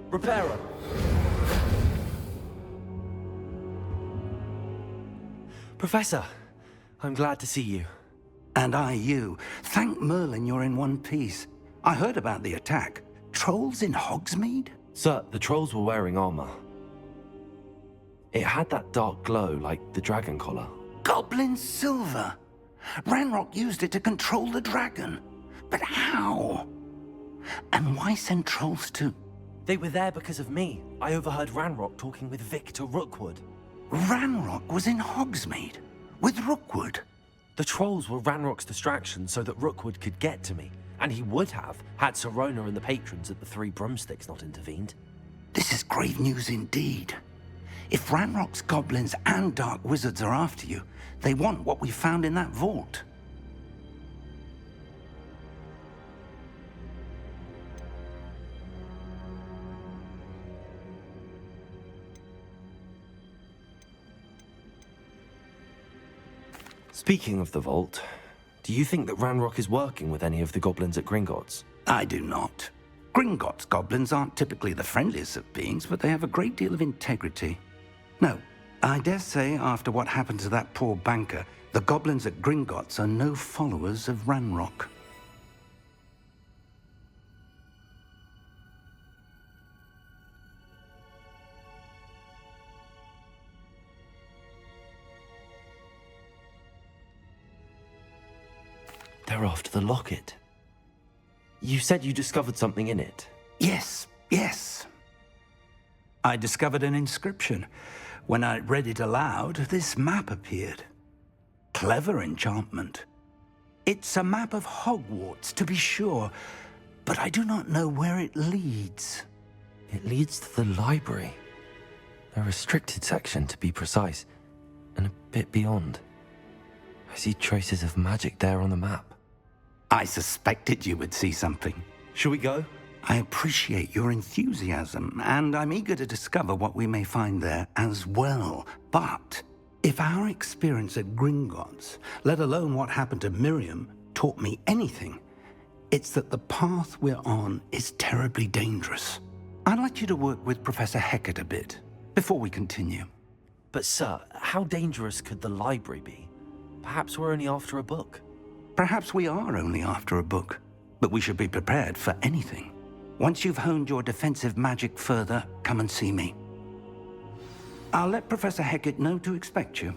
Repairer! Professor, I'm glad to see you. And I you. Thank Merlin you're in one piece. I heard about the attack. Trolls in Hogsmeade? Sir, the trolls were wearing armor. It had that dark glow like the dragon collar. Goblin silver! Ranrock used it to control the dragon. But how? And why send trolls to... They were there because of me. I overheard Ranrock talking with Victor Rookwood. Ranrock was in Hogsmeade? With Rookwood? The trolls were Ranrock's distraction so that Rookwood could get to me. And he would have, had Sirona and the patrons at the Three Broomsticks not intervened. This is grave news indeed. If Ranrock's goblins and dark wizards are after you, they want what we found in that vault. Speaking of the vault, do you think that Ranrock is working with any of the goblins at Gringotts? I do not. Gringotts goblins aren't typically the friendliest of beings, but they have a great deal of integrity. No, I dare say after what happened to that poor banker, the goblins at Gringotts are no followers of Ranrock. They're after the locket. You said you discovered something in it. Yes. I discovered an inscription. When I read it aloud, this map appeared. Clever enchantment. It's a map of Hogwarts, to be sure, but I do not know where it leads. It leads to the library. A restricted section, to be precise, and a bit beyond. I see traces of magic there on the map. I suspected you would see something. Shall we go? I appreciate your enthusiasm, and I'm eager to discover what we may find there as well. But if our experience at Gringotts, let alone what happened to Miriam, taught me anything, it's that the path we're on is terribly dangerous. I'd like you to work with Professor Hecat a bit before we continue. But sir, how dangerous could the library be? Perhaps we're only after a book. Perhaps we are only after a book, but we should be prepared for anything. Once you've honed your defensive magic further, come and see me. I'll let Professor Hecat know to expect you.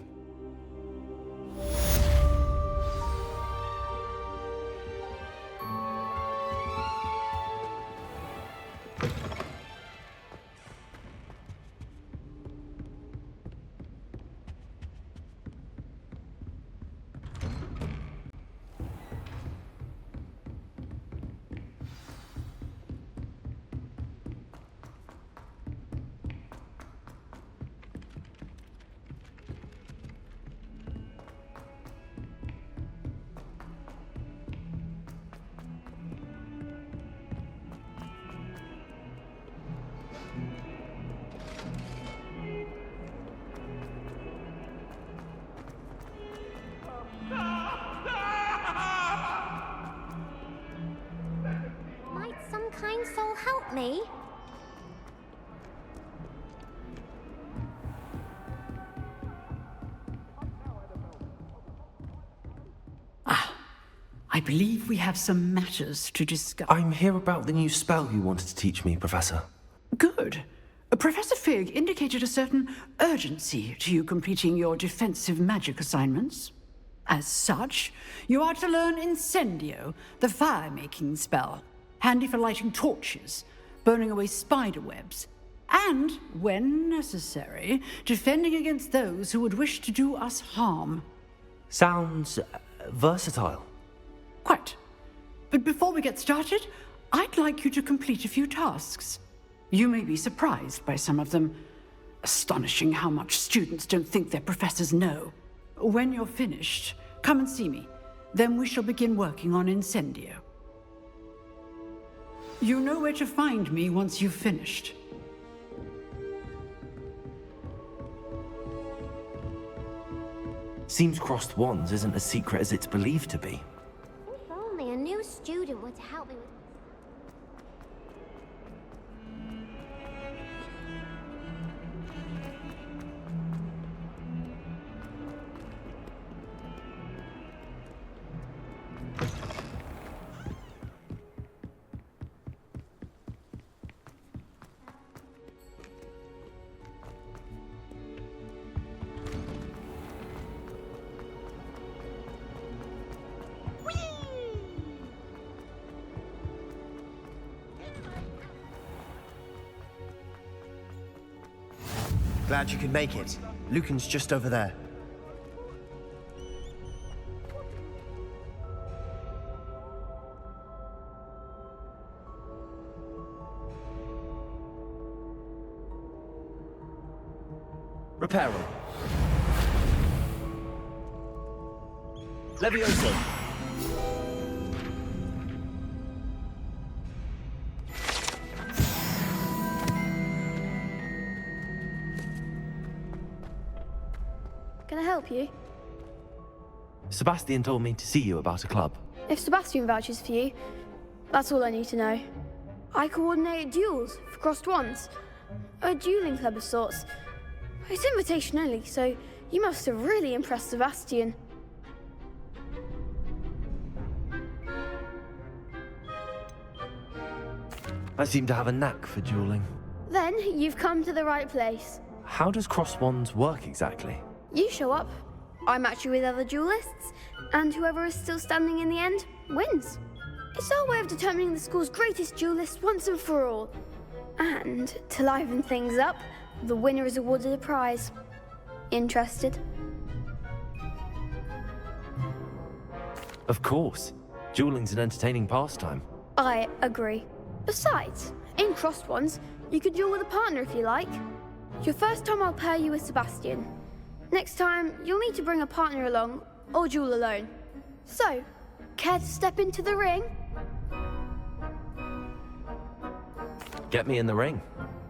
Might some kind soul help me? I believe we have some matters to discuss. I'm here about the new spell you wanted to teach me, Professor. Good. Professor Fig indicated a certain urgency to you completing your defensive magic assignments. As such, you are to learn Incendio, the fire-making spell, handy for lighting torches, burning away spider webs, and, when necessary, defending against those who would wish to do us harm. Sounds versatile. Quite. But before we get started, I'd like you to complete a few tasks. You may be surprised by some of them. Astonishing how much students don't think their professors know. When you're finished, come and see me. Then we shall begin working on Incendio. You know where to find me once you've finished. Seems crossed wands isn't as secret as it's believed to be. If only a new student were to help me with... Glad you could make it. Lucan's just over there. Reparo. Levioso. Can I help you? Sebastian told me to see you about a club. If Sebastian vouches for you, that's all I need to know. I coordinate duels for crossed wands. A dueling club of sorts. It's invitation only, so you must have really impressed Sebastian. I seem to have a knack for dueling. Then you've come to the right place. How does cross wands work exactly? You show up, I match you with other duelists, and whoever is still standing in the end wins. It's our way of determining the school's greatest duelist once and for all. And to liven things up, the winner is awarded a prize. Interested? Of course. Dueling's an entertaining pastime. I agree. Besides, in crossed ones, you could duel with a partner if you like. Your first time I'll pair you with Sebastian. Next time, you'll need to bring a partner along, or duel alone. So, care to step into the ring? Get me in the ring.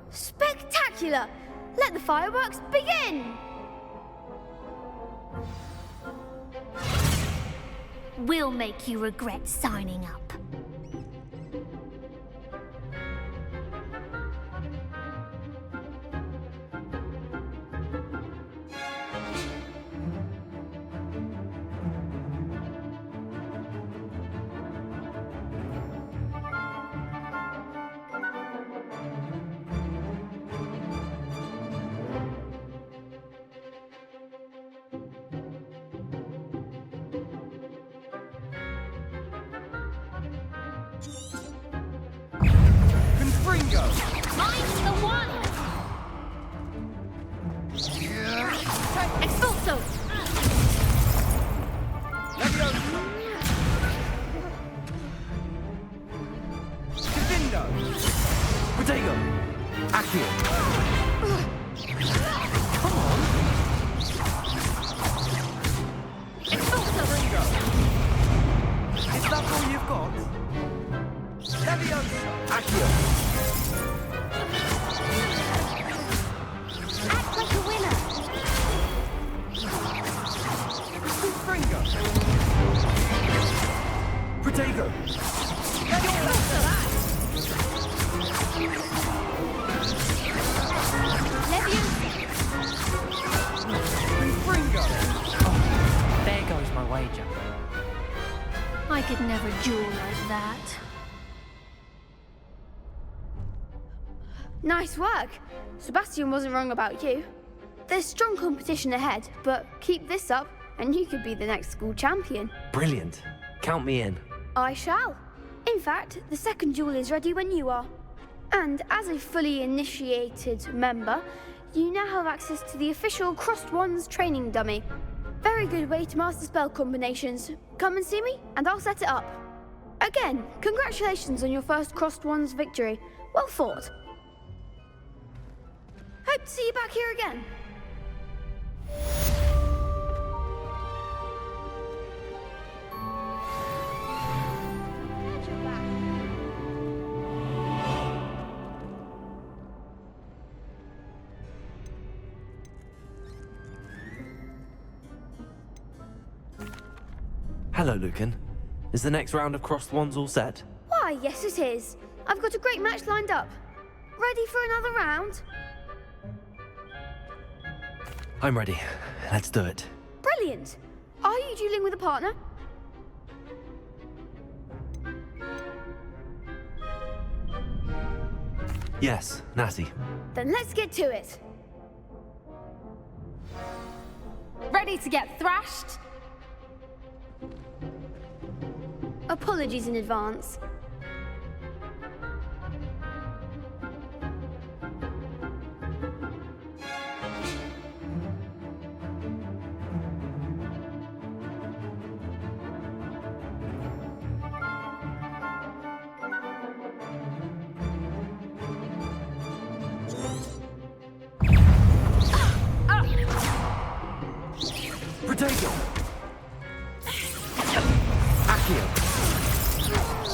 Spectacular! Let the fireworks begin! We'll make you regret signing up. Mine's the one! Expulso! Protego! Accio! Expulso! Is that all you've got? Levioso! Accio! Act like a winner! Fringo! Protego! Fringo! There goes my wager. I could never duel like that. Nice work. Sebastian wasn't wrong about you. There's strong competition ahead, but keep this up and you could be the next school champion. Brilliant. Count me in. I shall. In fact, the second duel is ready when you are. And as a fully initiated member, you now have access to the official Crossed Wands training dummy. Very good way to master spell combinations. Come and see me, and I'll set it up. Again, congratulations on your first Crossed Wands victory. Well fought. Hope to see you back here again. Hello, Lucan. Is the next round of crossed wands all set? Why, yes it is. I've got a great match lined up. Ready for another round? I'm ready. Let's do it. Brilliant. Are you dueling with a partner? Yes, Natty. Then let's get to it. Ready to get thrashed? Apologies in advance. Accio.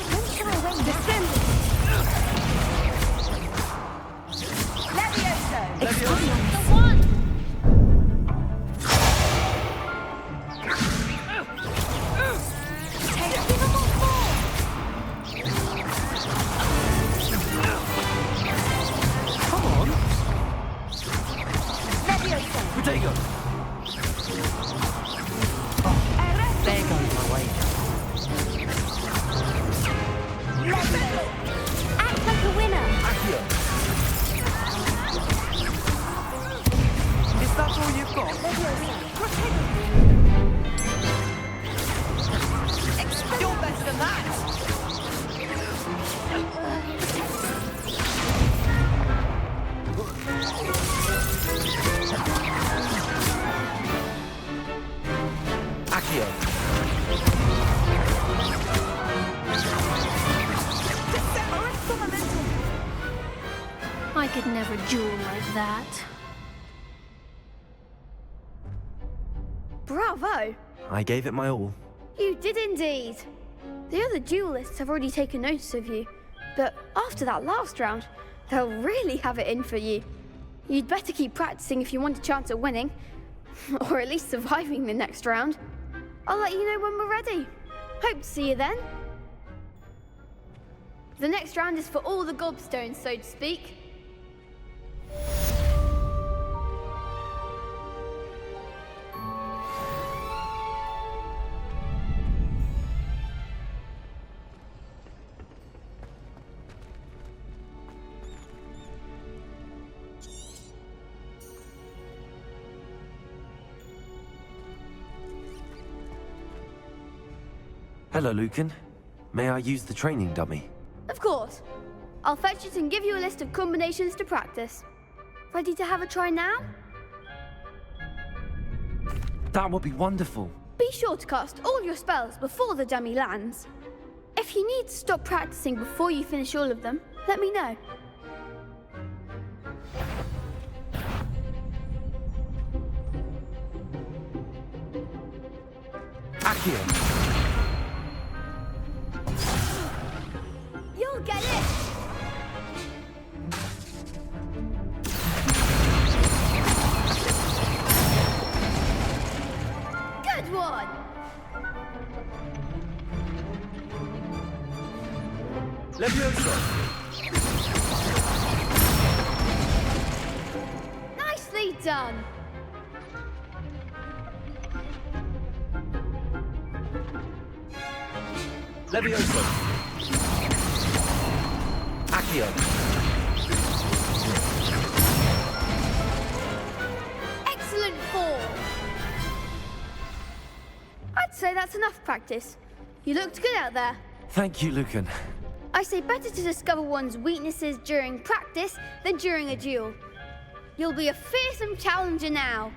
When shall I wait? Descend! Levioso! Expelliarmus! The one! Take give them all four! Come on. Levioso! Protego. There goes my wager. Levioso! Act like a winner! Accio. Is that all you've got? Levioso! You're better than that! Accio. I could never duel like that. Bravo! I gave it my all. You did indeed. The other duelists have already taken notice of you, but after that last round, they'll really have it in for you. You'd better keep practicing if you want a chance at winning, or at least surviving the next round. I'll let you know when we're ready. Hope to see you then. The next round is for all the gobstones, so to speak. Hello, Lucan. May I use the training dummy? Of course. I'll fetch it and give you a list of combinations to practice. Ready to have a try now? That would be wonderful. Be sure to cast all your spells before the dummy lands. If you need to stop practicing before you finish all of them, let me know. Accio. You'll get it! Good one! Levioso. Nicely done! Levioso. Accio. Excellent fall! I'd say that's enough practice. You looked good out there. Thank you, Lucan. I say better to discover one's weaknesses during practice than during a duel. You'll be a fearsome challenger now.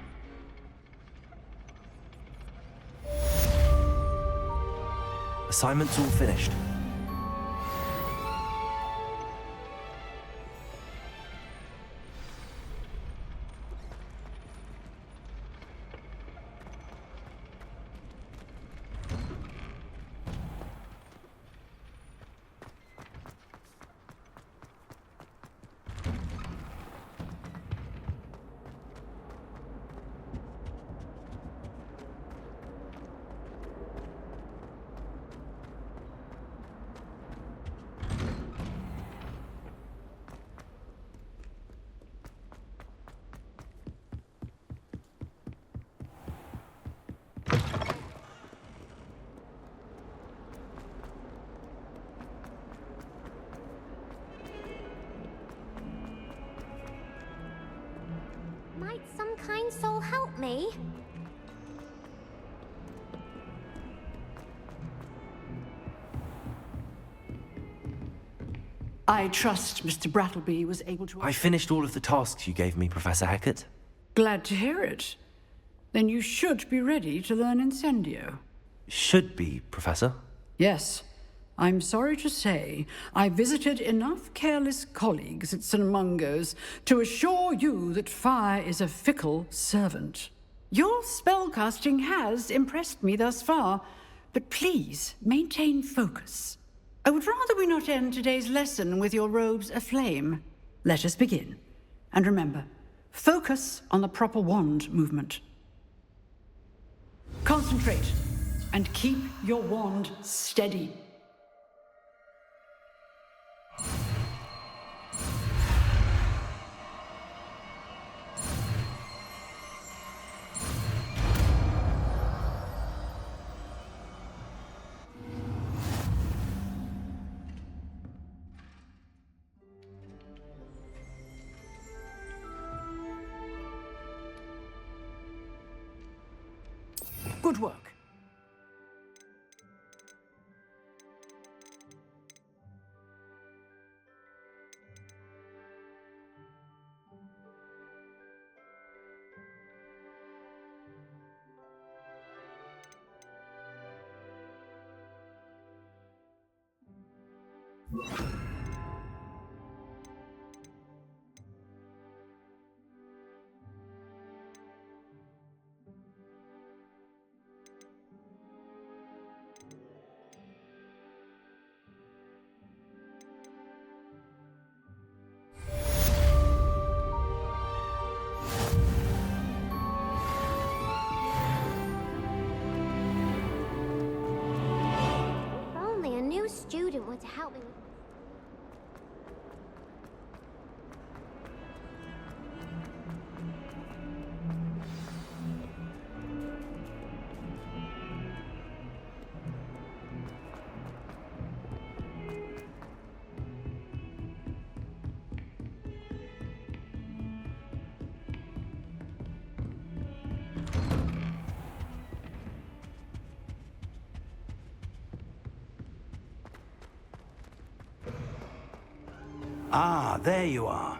Assignment's all finished. Might some kind soul help me? I trust Mr. Brattleby was able to... I finished all of the tasks you gave me, Professor Hackett. Glad to hear it. Then you should be ready to learn Incendio. Should be, Professor. Yes. I'm sorry to say, I visited enough careless colleagues at St. Mungo's to assure you that fire is a fickle servant. Your spellcasting has impressed me thus far, but please maintain focus. I would rather we not end today's lesson with your robes aflame. Let us begin. And remember, focus on the proper wand movement. Concentrate, and keep your wand steady. Good work. If only a new student were to help me. Ah, there you are.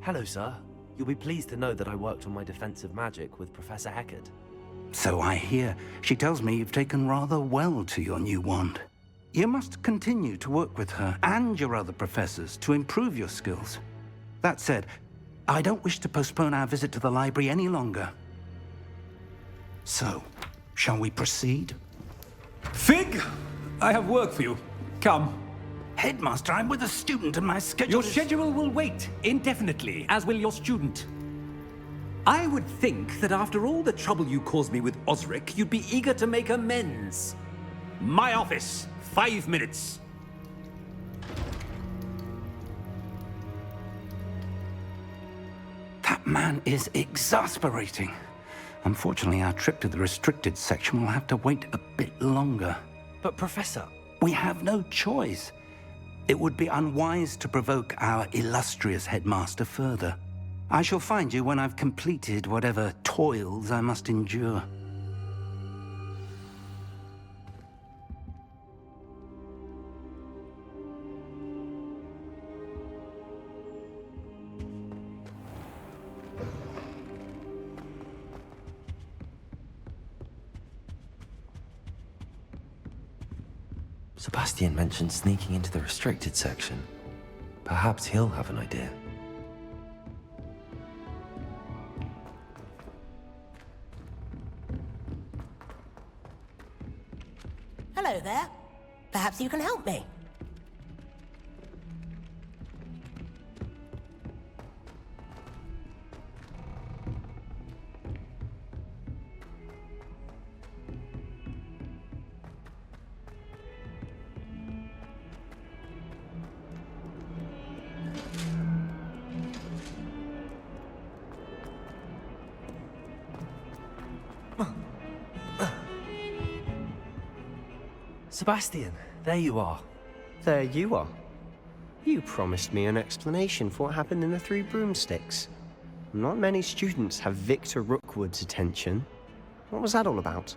Hello, sir. You'll be pleased to know that I worked on my defensive magic with Professor Heckard. So I hear. She tells me you've taken rather well to your new wand. You must continue to work with her and your other professors to improve your skills. That said, I don't wish to postpone our visit to the library any longer. So, shall we proceed? Fig! I have work for you. Come. Headmaster, I'm with a student and my schedule Your is... schedule will wait indefinitely, as will your student. I would think that after all the trouble you caused me with Osric, you'd be eager to make amends. My office, 5 minutes. That man is exasperating. Unfortunately, our trip to the restricted section will have to wait a bit longer. But, Professor... We have no choice. It would be unwise to provoke our illustrious headmaster further. I shall find you when I've completed whatever toils I must endure. Sebastian mentioned sneaking into the restricted section. Perhaps he'll have an idea. Hello there. Perhaps you can help me. Sebastian, there you are. There you are. You promised me an explanation for what happened in the Three Broomsticks. Not many students have Victor Rookwood's attention. What was that all about?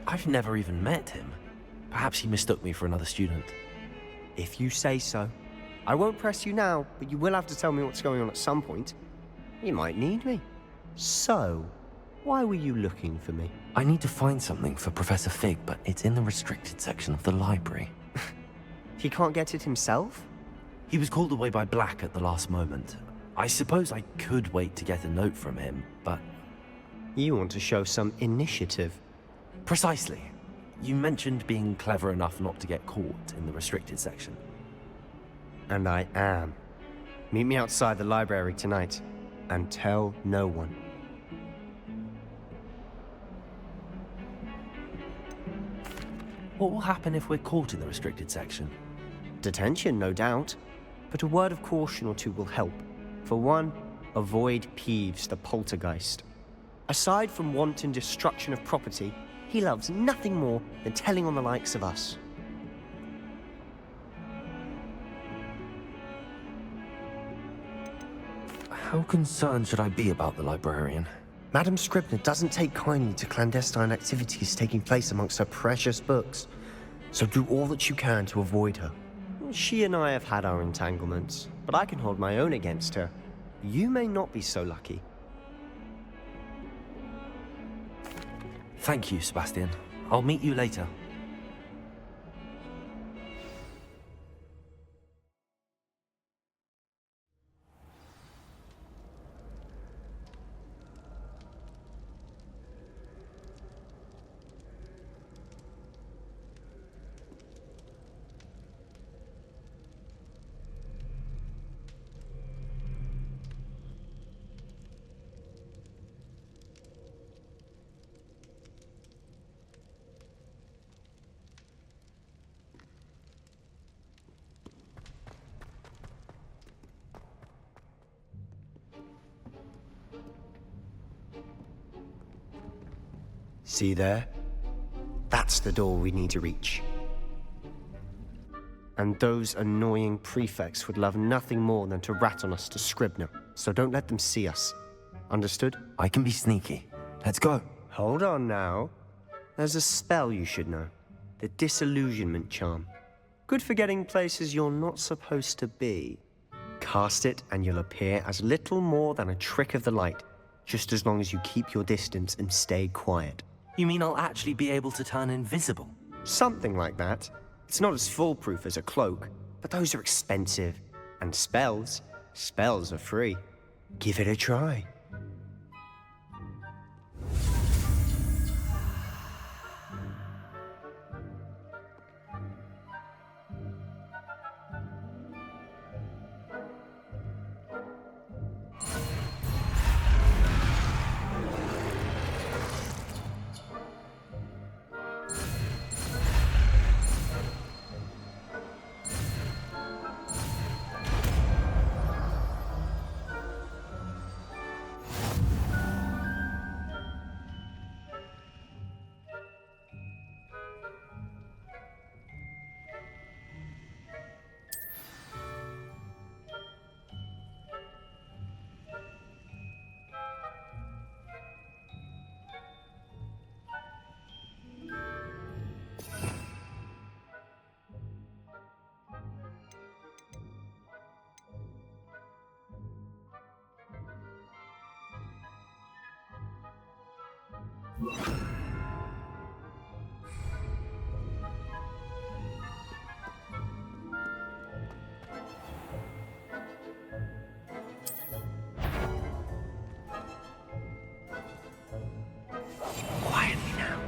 I've never even met him. Perhaps he mistook me for another student. If you say so. I won't press you now, but you will have to tell me what's going on at some point. You might need me. So, why were you looking for me? I need to find something for Professor Fig, but it's in the restricted section of the library. He can't get it himself? He was called away by Black at the last moment. I suppose I could wait to get a note from him, but... You want to show some initiative. Precisely. You mentioned being clever enough not to get caught in the restricted section. And I am. Meet me outside the library tonight, and tell no one. What will happen if we're caught in the restricted section? Detention, no doubt. But a word of caution or two will help. For one, avoid Peeves the poltergeist. Aside from wanton destruction of property, he loves nothing more than telling on the likes of us. How concerned should I be about the librarian? Madame Scribner doesn't take kindly to clandestine activities taking place amongst her precious books, so do all that you can to avoid her. She and I have had our entanglements, but I can hold my own against her. You may not be so lucky. Thank you, Sebastian. I'll meet you later. See there? That's the door we need to reach. And those annoying prefects would love nothing more than to rat on us to Scribner, so don't let them see us. Understood? I can be sneaky. Let's go. Hold on now. There's a spell you should know. The Disillusionment Charm. Good for getting places you're not supposed to be. Cast it and you'll appear as little more than a trick of the light, just as long as you keep your distance and stay quiet. You mean I'll actually be able to turn invisible? Something like that. It's not as foolproof as a cloak, but those are expensive. And spells are free. Give it a try. Quietly now.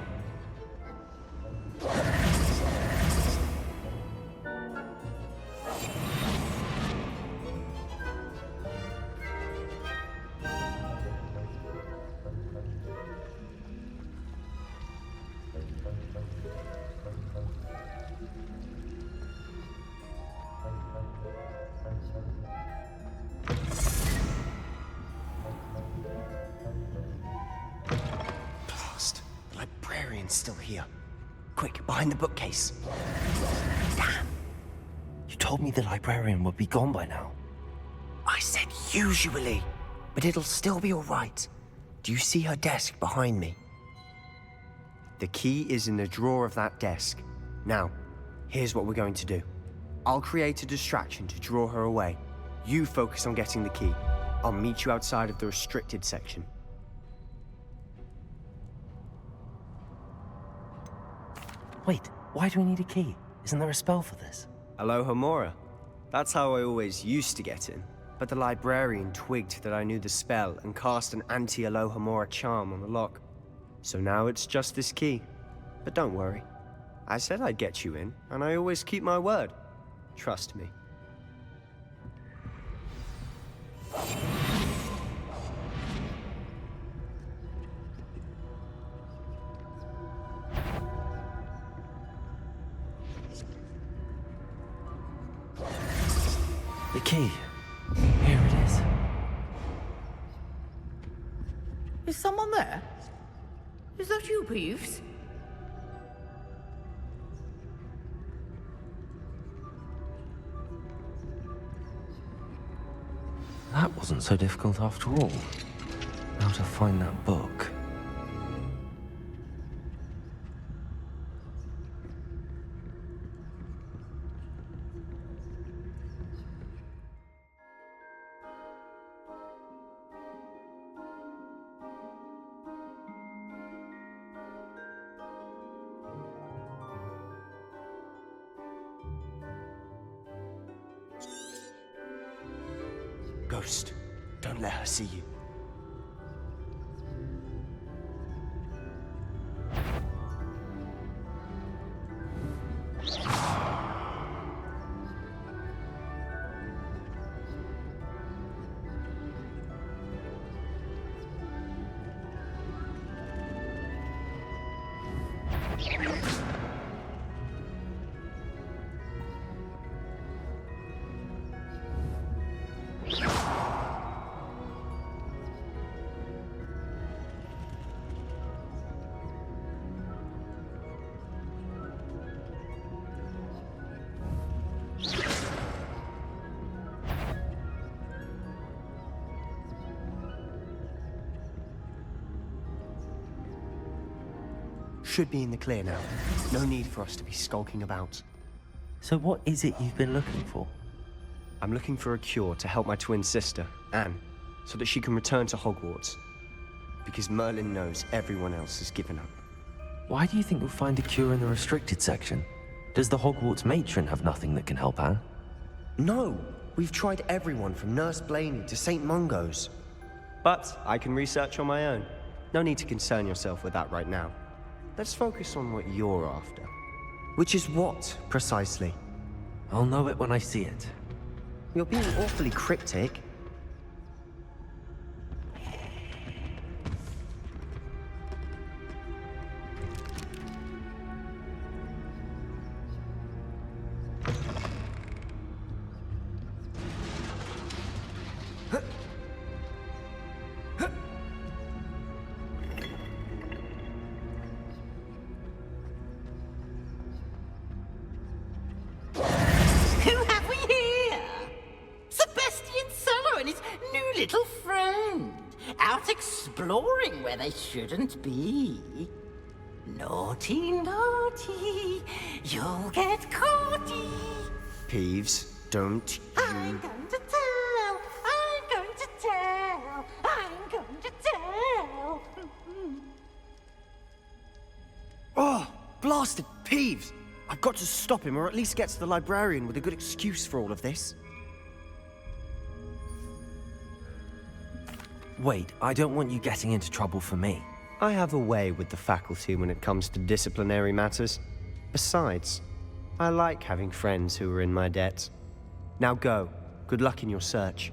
Still here. Quick, behind the bookcase. Damn. You told me the librarian would be gone by now. I said usually, but it'll still be all right. Do you see her desk behind me? The key is in the drawer of that desk. Now, here's what we're going to do. I'll create a distraction to draw her away. You focus on getting the key. I'll meet you outside of the restricted section. Wait, why do we need a key? Isn't there a spell for this? Alohomora. That's how I always used to get in. But the librarian twigged that I knew the spell and cast an anti-Alohomora charm on the lock. So now it's just this key. But don't worry. I said I'd get you in, and I always keep my word. Trust me. The key. Here it is. Is someone there? Is that you, Peeves? That wasn't so difficult after all. How to find that book. Ghost, don't let her see you. Should be in the clear now. No need for us to be skulking about. So what is it you've been looking for? I'm looking for a cure to help my twin sister, Anne, so that she can return to Hogwarts. Because Merlin knows everyone else has given up. Why do you think you'll find a cure in the restricted section? Does the Hogwarts matron have nothing that can help Anne? No! We've tried everyone from Nurse Blaney to St. Mungo's. But I can research on my own. No need to concern yourself with that right now. Let's focus on what you're after. Which is what, precisely? I'll know it when I see it. You're being awfully cryptic. Exploring where they shouldn't be. Naughty, naughty, you'll get caughty. Peeves, don't you... I'm going to tell, I'm going to tell, I'm going to tell. Oh, blasted Peeves! I've got to stop him, or at least get to the librarian with a good excuse for all of this. Wait, I don't want you getting into trouble for me. I have a way with the faculty when it comes to disciplinary matters. Besides, I like having friends who are in my debt. Now go. Good luck in your search.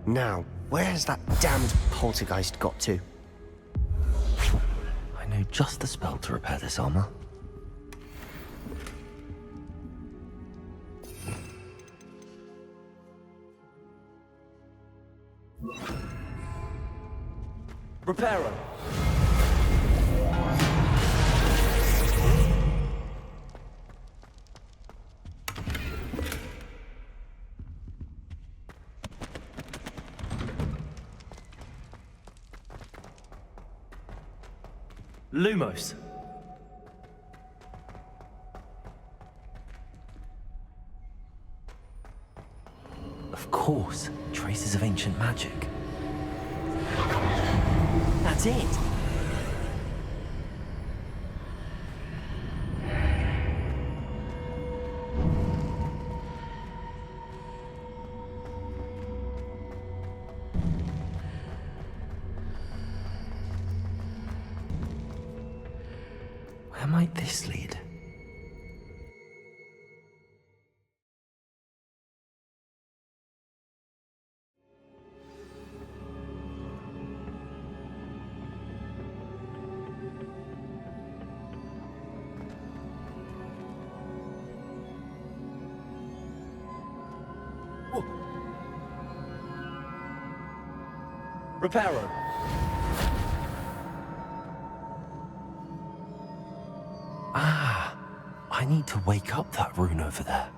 Now, where's that damned poltergeist got to? I know just the spell to repair this armor. Reparo. Lumos. Of course, traces of ancient magic. That's it. might this lead? Reparo. Ah, I need to wake up that rune over there.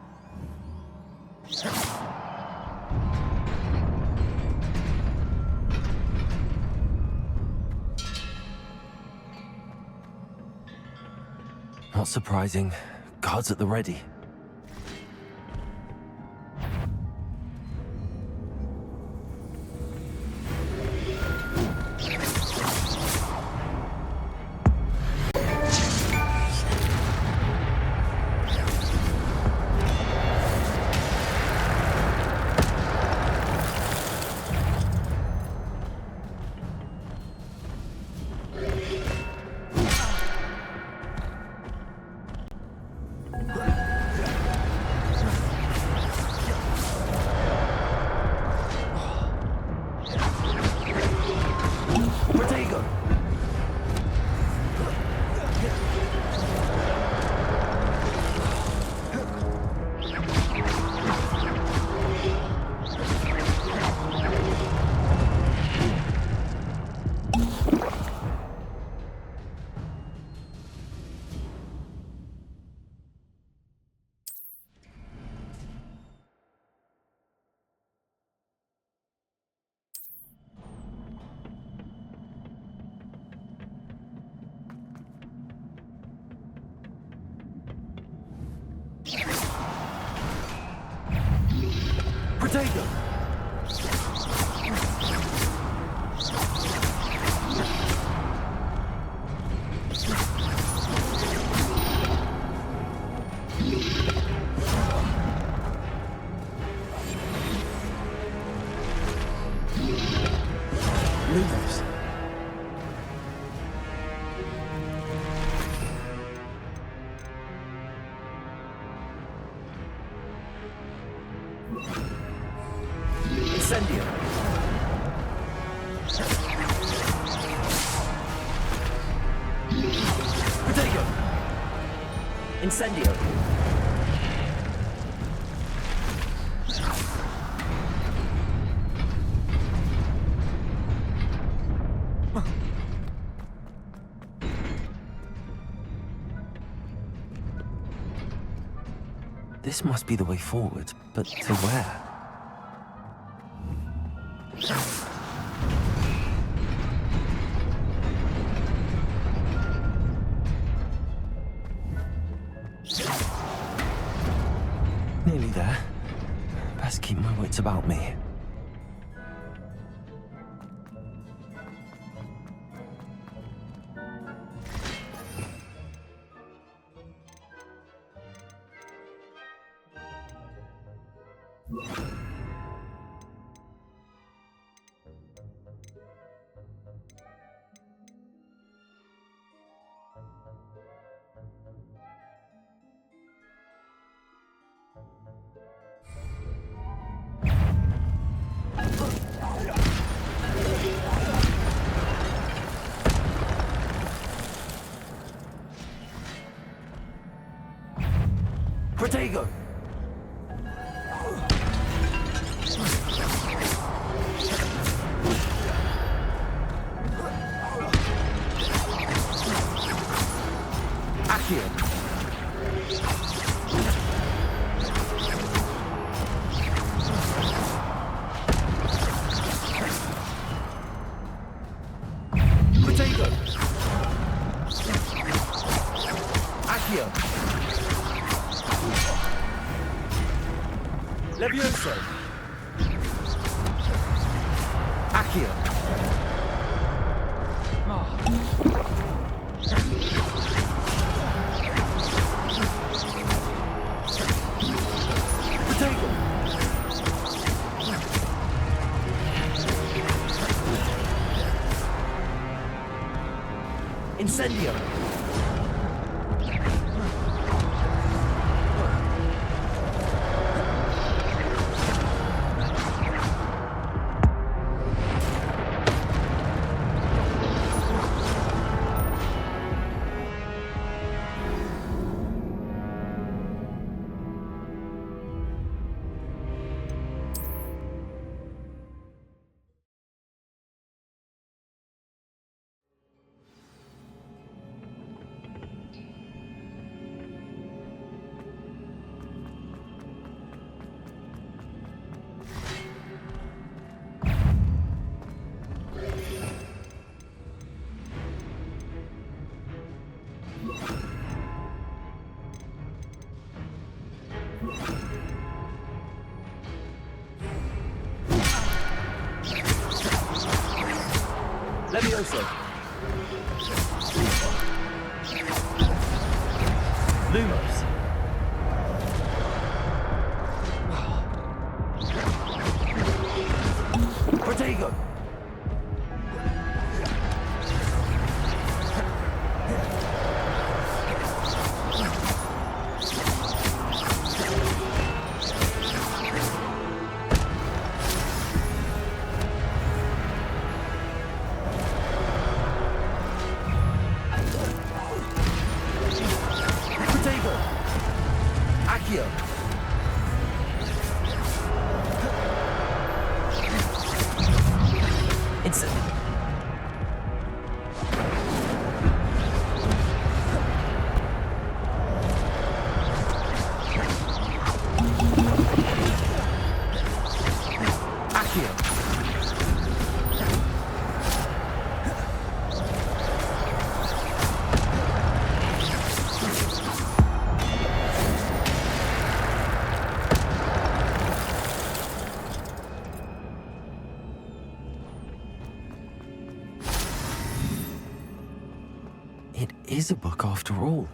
Not surprising. Guards at the ready. Protego! Lumos. Incendio. Protego. Incendio. This must be the way forward, but to where? Nearly there. Best keep my wits about me. Protego. Accio. Protego. Accio. Levioso. Accio. Protego. Incendio. Leviosa. Lumos. Protego. Protego. Accio. Instantly. Accio. It is a book after all.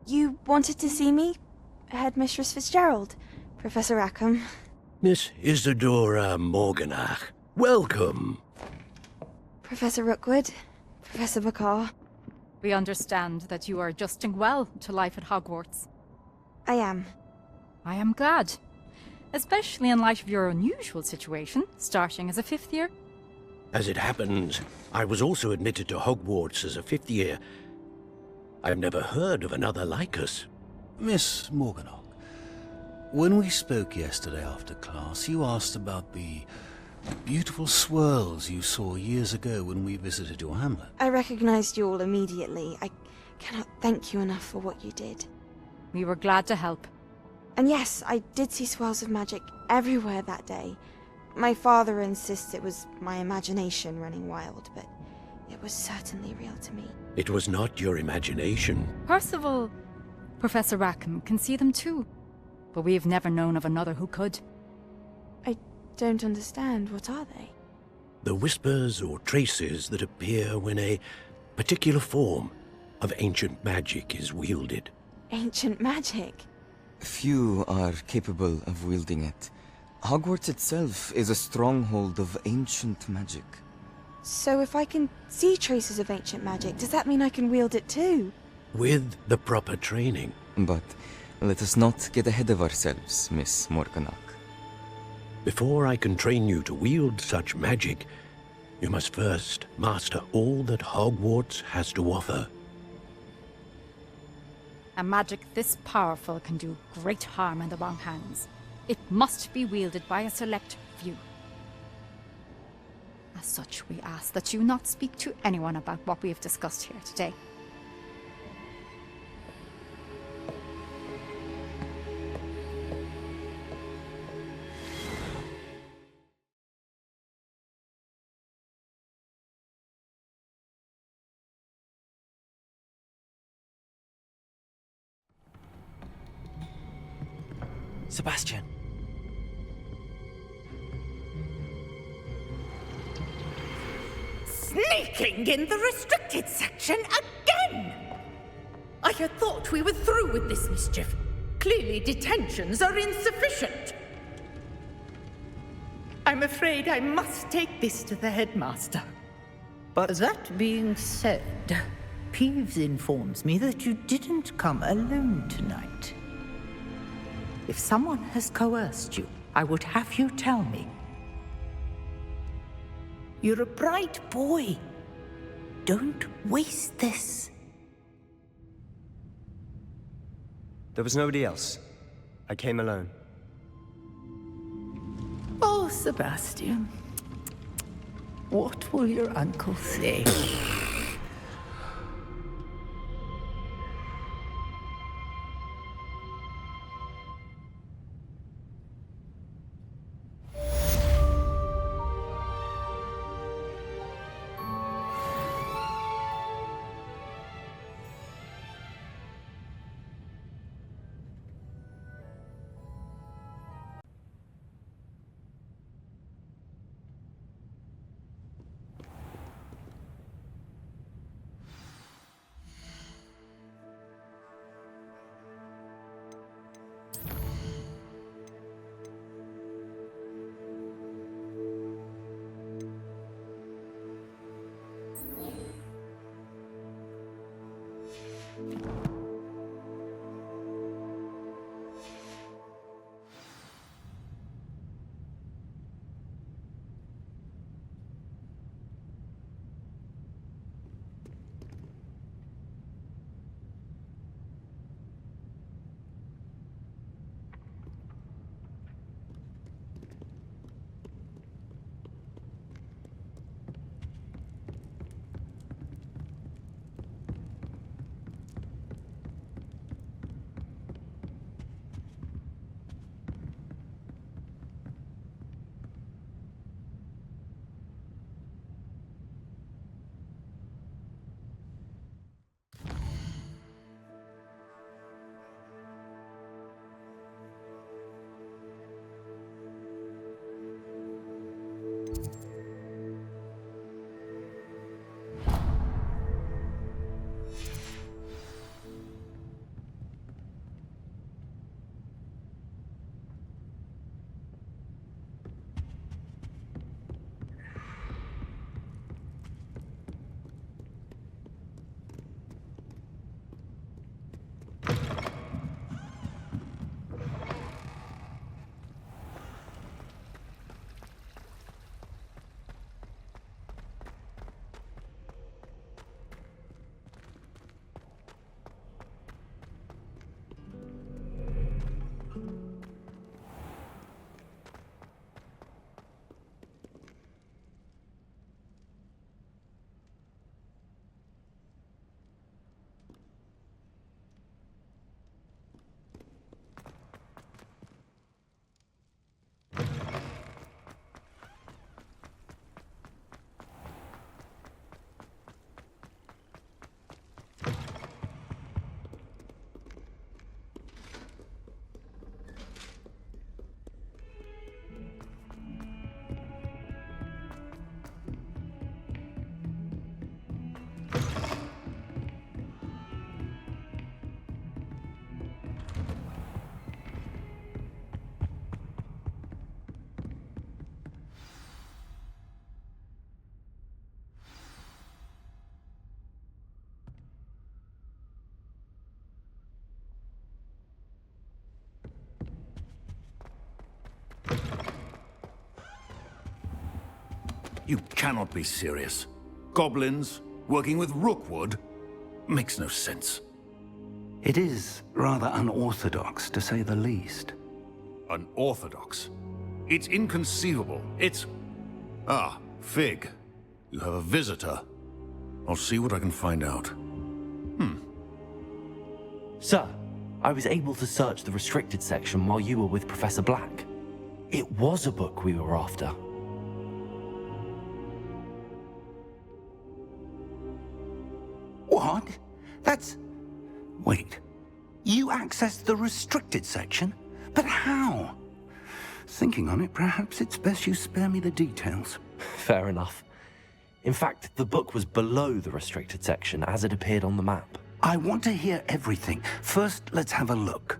You wanted to see me? Headmistress Fitzgerald, Professor Rackham. Miss Isadora Morganach, welcome. Professor Rookwood, Professor Bakar. We understand that you are adjusting well to life at Hogwarts. I am. I am glad. Especially in light of your unusual situation, starting as a 5th year. As it happens, I was also admitted to Hogwarts as a 5th year. I've never heard of another like us. Miss Morganach, when we spoke yesterday after class, you asked about the beautiful swirls you saw years ago when we visited your hamlet. I recognized you all immediately. I cannot thank you enough for what you did. We were glad to help. And yes, I did see swirls of magic everywhere that day. My father insists it was my imagination running wild, but it was certainly real to me. It was not your imagination. Percival, Professor Rackham can see them too. But we have never known of another who could. I don't understand. What are they? The whispers or traces that appear when a particular form of ancient magic is wielded. Ancient magic? Few are capable of wielding it, Hogwarts itself is a stronghold of ancient magic. So if I can see traces of ancient magic, does that mean I can wield it too? With the proper training. But let us not get ahead of ourselves, Miss Morganach. Before I can train you to wield such magic, you must first master all that Hogwarts has to offer. A magic this powerful can do great harm in the wrong hands. It must be wielded by a select few. As such, we ask that you not speak to anyone about what we have discussed here today. Sebastian. Sneaking in the restricted section again! I had thought we were through with this mischief. Clearly detentions are insufficient. I'm afraid I must take this to the headmaster. But that being said, Peeves informs me that you didn't come alone tonight. If someone has coerced you, I would have you tell me. You're a bright boy. Don't waste this. There was nobody else. I came alone. Oh, Sebastian. What will your uncle say? You cannot be serious. Goblins working with Rookwood? Makes no sense. It is rather unorthodox, to say the least. Unorthodox? It's inconceivable. It's... Ah, Fig. You have a visitor. I'll see what I can find out. Sir, I was able to search the restricted section while you were with Professor Black. It was a book we were after. What? That's... Wait. You accessed the restricted section? But how? Thinking on it, perhaps it's best you spare me the details. Fair enough. In fact, the book was below the restricted section as it appeared on the map. I want to hear everything. First, let's have a look.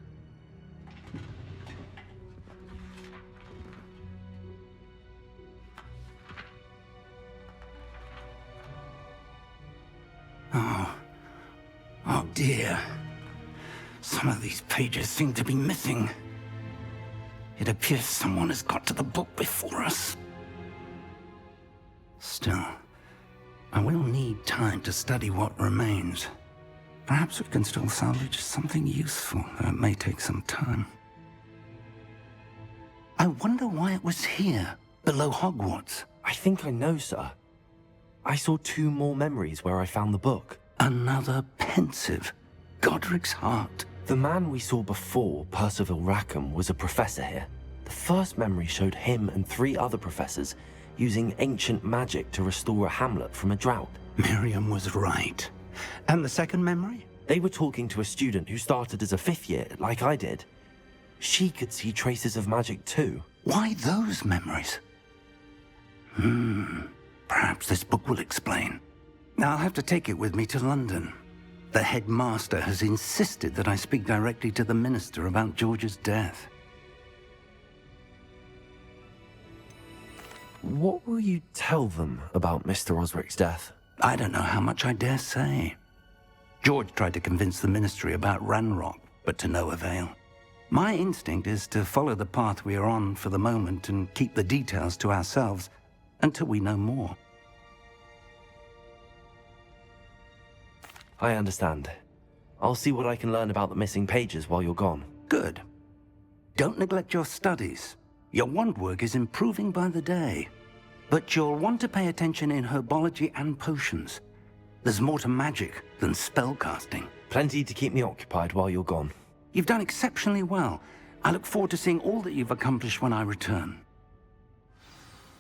Oh dear. Some of these pages seem to be missing. It appears someone has got to the book before us. Still, I will need time to study what remains. Perhaps we can still salvage something useful, though it may take some time. I wonder why it was here, below Hogwarts. I think I know, sir. I saw 2 more memories where I found the book. Another pensive. Godric's heart. The man we saw before, Percival Rackham, was a professor here. The first memory showed him and 3 other professors using ancient magic to restore a hamlet from a drought. Miriam was right. And the second memory? They were talking to a student who started as a 5th year, like I did. She could see traces of magic too. Why those memories? Perhaps this book will explain. Now I'll have to take it with me to London. The headmaster has insisted that I speak directly to the minister about George's death. What will you tell them about Mr. Osric's death? I don't know how much I dare say. George tried to convince the ministry about Ranrock, but to no avail. My instinct is to follow the path we are on for the moment and keep the details to ourselves until we know more. I understand. I'll see what I can learn about the missing pages while you're gone. Good. Don't neglect your studies. Your wand work is improving by the day. But you'll want to pay attention in herbology and potions. There's more to magic than spellcasting. Plenty to keep me occupied while you're gone. You've done exceptionally well. I look forward to seeing all that you've accomplished when I return.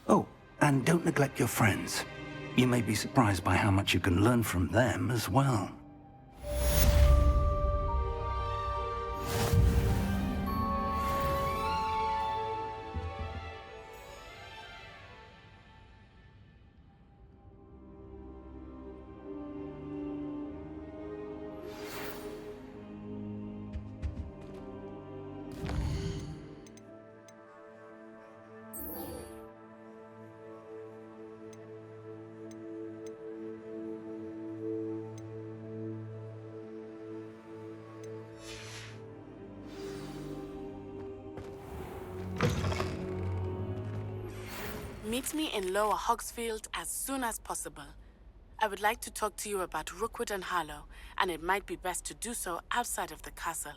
Oh, and don't neglect your friends. You may be surprised by how much you can learn from them as well. Meet me in Lower Hogsfield as soon as possible. I would like to talk to you about Rookwood and Harlow, and it might be best to do so outside of the castle.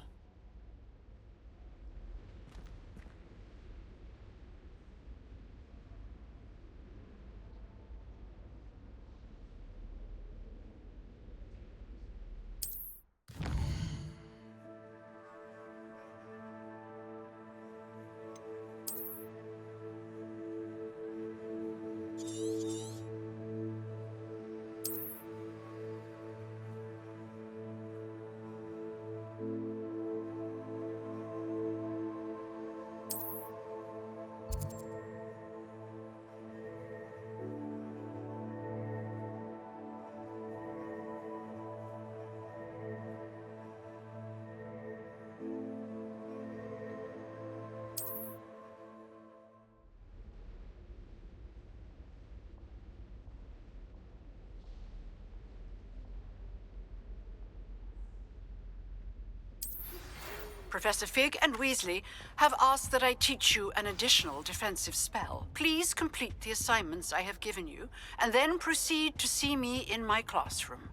Professor Fig and Weasley have asked that I teach you an additional defensive spell. Please complete the assignments I have given you, and then proceed to see me in my classroom.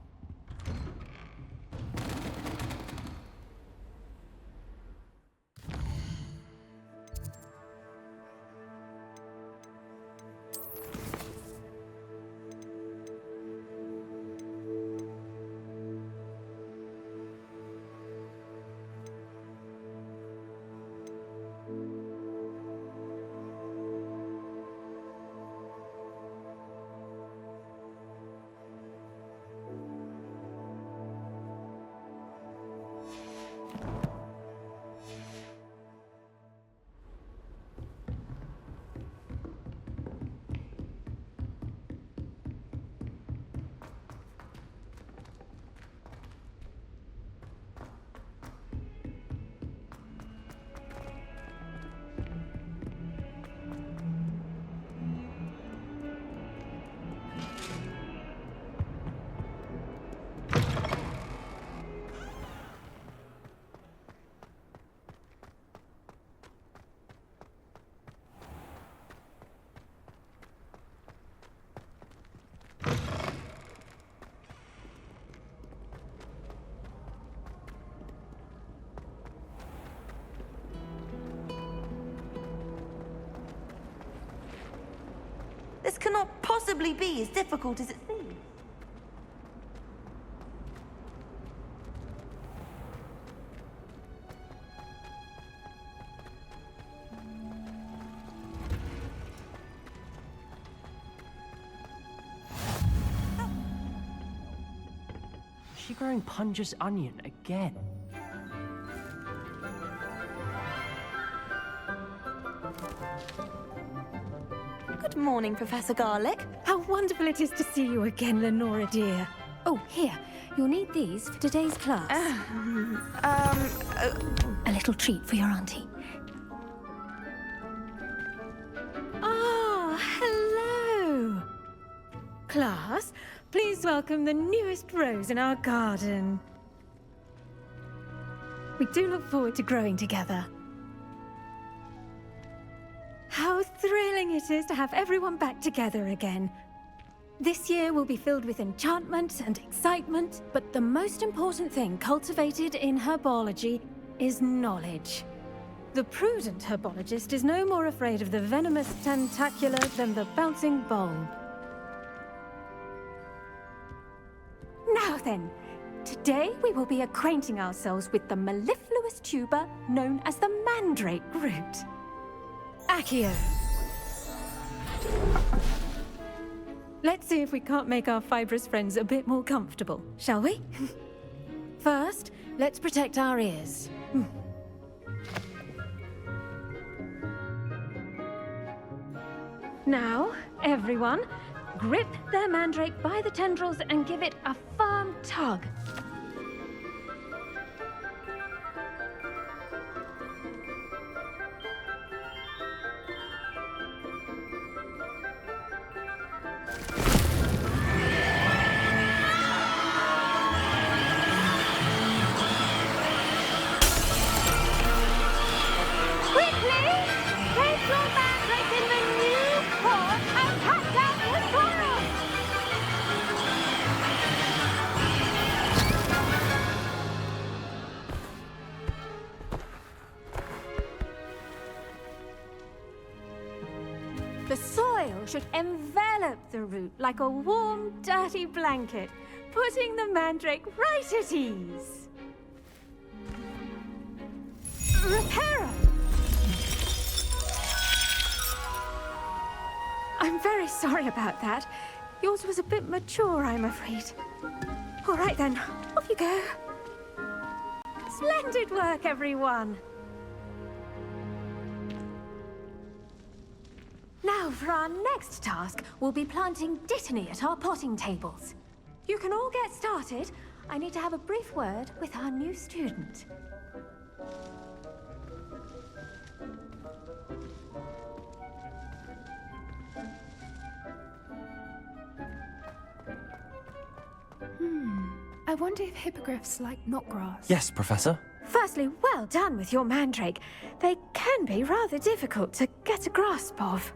This cannot possibly be as difficult as it seems. Is she growing Punja's onion again? Good morning, Professor Garlick. How wonderful it is to see you again, Lenora dear. Oh, here. You'll need these for today's class. A little treat for your auntie. Ah, hello. Class, please welcome the newest rose in our garden. We do look forward to growing together. How thrilling it is to have everyone back together again. This year will be filled with enchantment and excitement, but the most important thing cultivated in herbology is knowledge. The prudent herbologist is no more afraid of the venomous tentacula than the bouncing bulb. Now then, today we will be acquainting ourselves with the mellifluous tuber known as the mandrake root. Accio. Let's see if we can't make our fibrous friends a bit more comfortable, shall we? First, let's protect our ears. Now, everyone, grip their mandrake by the tendrils and give it a firm tug. The soil should envelop the root like a warm, dirty blanket, putting the mandrake right at ease. Reparo! I'm very sorry about that. Yours was a bit mature, I'm afraid. All right then, off you go. Splendid work, everyone. Now, for our next task, we'll be planting dittany at our potting tables. You can all get started. I need to have a brief word with our new student. I wonder if hippogriffs like knotgrass. Yes, Professor. Firstly, well done with your mandrake. They can be rather difficult to get a grasp of.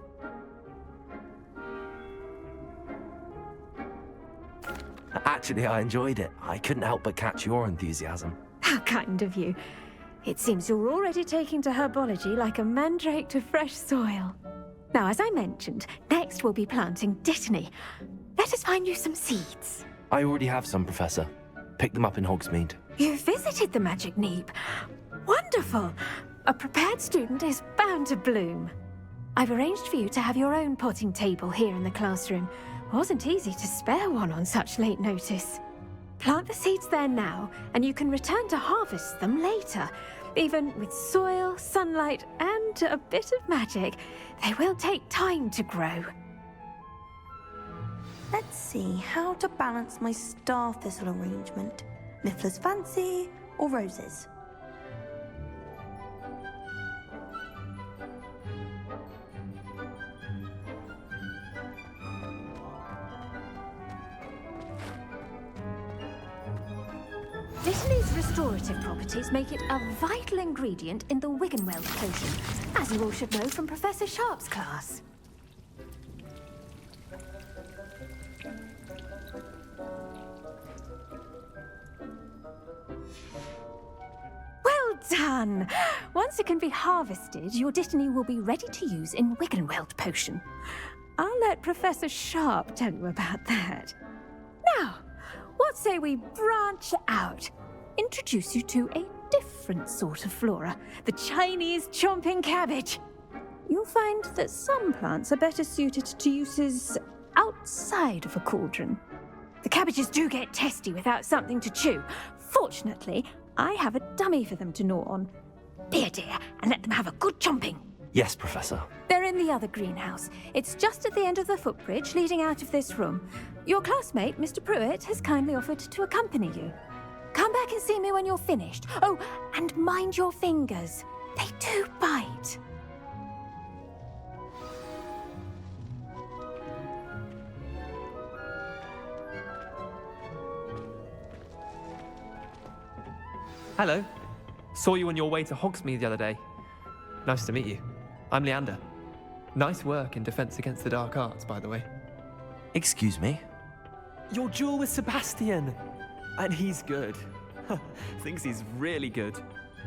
Actually, I enjoyed it. I couldn't help but catch your enthusiasm. How kind of you. It seems you're already taking to herbology like a mandrake to fresh soil. Now, as I mentioned, next we'll be planting dittany. Let us find you some seeds. I already have some, Professor. Picked them up in Hogsmeade. You visited the Magic Neep. Wonderful! A prepared student is bound to bloom. I've arranged for you to have your own potting table here in the classroom. Wasn't easy to spare one on such late notice. Plant the seeds there now, and you can return to harvest them later. Even with soil, sunlight, and a bit of magic, they will take time to grow. Let's see how to balance my star thistle arrangement. Miffler's Fancy or roses? Dittany's restorative properties make it a vital ingredient in the Wiggenweld potion, as you all should know from Professor Sharp's class. Well done! Once it can be harvested, your Dittany will be ready to use in Wiggenweld potion. I'll let Professor Sharp tell you about that. Now, what say we branch out? Introduce you to a different sort of flora, the Chinese chomping cabbage. You'll find that some plants are better suited to uses outside of a cauldron. The cabbages do get testy without something to chew. Fortunately, I have a dummy for them to gnaw on. Be a dear and let them have a good chomping. Yes, Professor. They're in the other greenhouse. It's just at the end of the footbridge leading out of this room. Your classmate, Mr. Pruitt, has kindly offered to accompany you. Come back and see me when you're finished. Oh, and mind your fingers. They do bite. Hello. Saw you on your way to Hogsmeade the other day. Nice to meet you. I'm Leander. Nice work in Defense Against the Dark Arts, by the way. Excuse me? Your duel with Sebastian! And he's good. Thinks he's really good.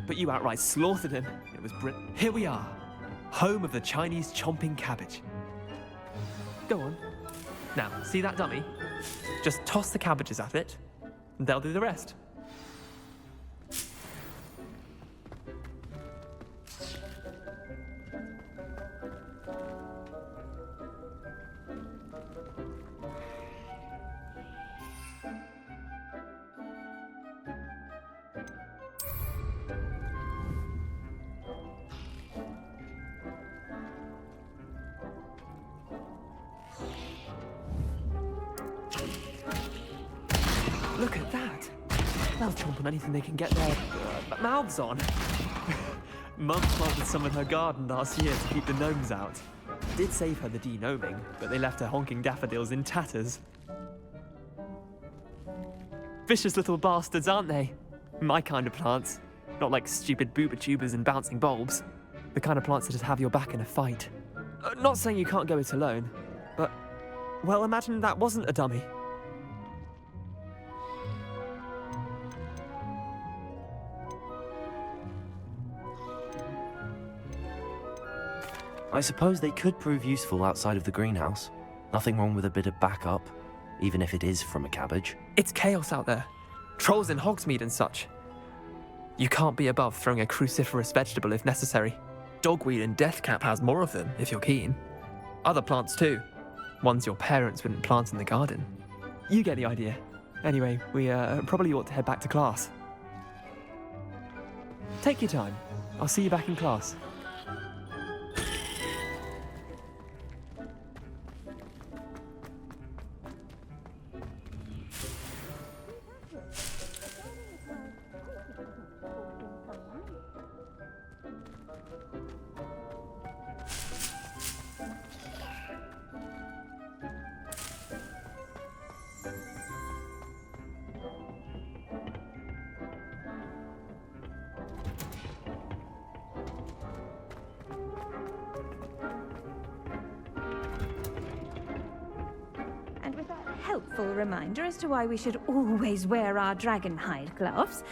But you outright slaughtered him. It was Here we are. Home of the Chinese chomping cabbage. Go on. Now, see that dummy? Just toss the cabbages at it, and they'll do the rest. Look at that! They'll chomp on anything they can get their mouths on. Mum planted some in her garden last year to keep the gnomes out. Did save her the de-gnoming, but they left her honking daffodils in tatters. Vicious little bastards, aren't they? My kind of plants. Not like stupid booba tubers and bouncing bulbs. The kind of plants that just have your back in a fight. Not saying you can't go it alone, but... well, imagine that wasn't a dummy. I suppose they could prove useful outside of the greenhouse. Nothing wrong with a bit of backup, even if it is from a cabbage. It's chaos out there. Trolls in Hogsmeade and such. You can't be above throwing a cruciferous vegetable if necessary. Dogweed and deathcap has more of them, if you're keen. Other plants too. Ones your parents wouldn't plant in the garden. You get the idea. Anyway, we probably ought to head back to class. Take your time. I'll see you back in class. helpful reminder as to why we should always wear our dragonhide gloves.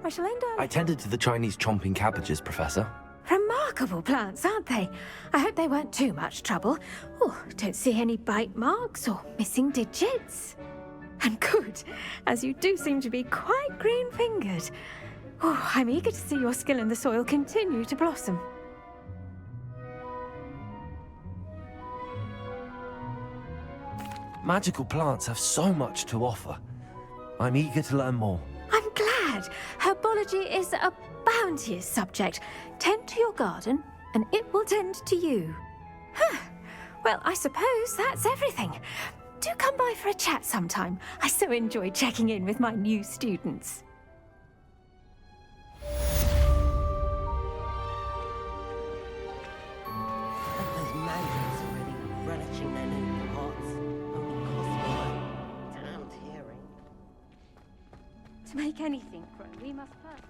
I shall end I tended to the Chinese chomping cabbages, Professor. Remarkable plants, aren't they? I hope they weren't too much trouble. Oh, don't see any bite marks or missing digits. And good, as you do seem to be quite green-fingered. Oh, I'm eager to see your skill in the soil continue to blossom. Magical plants have so much to offer. I'm eager to learn more. I'm glad. Herbology is a bounteous subject. Tend to your garden, and it will tend to you. Huh. Well, I suppose that's everything. Do come by for a chat sometime. I so enjoy checking in with my new students. Those mandarins already relishing their new pots. Only cost me a damned hearing. To make anything grow, we must first...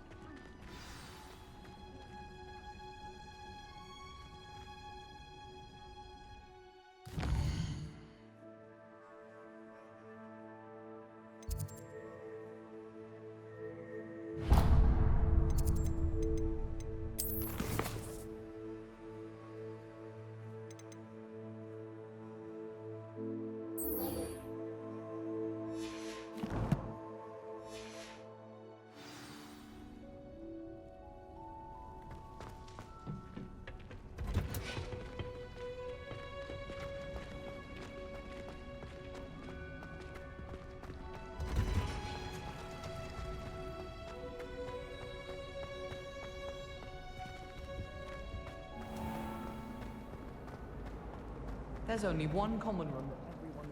There's only one common room that everyone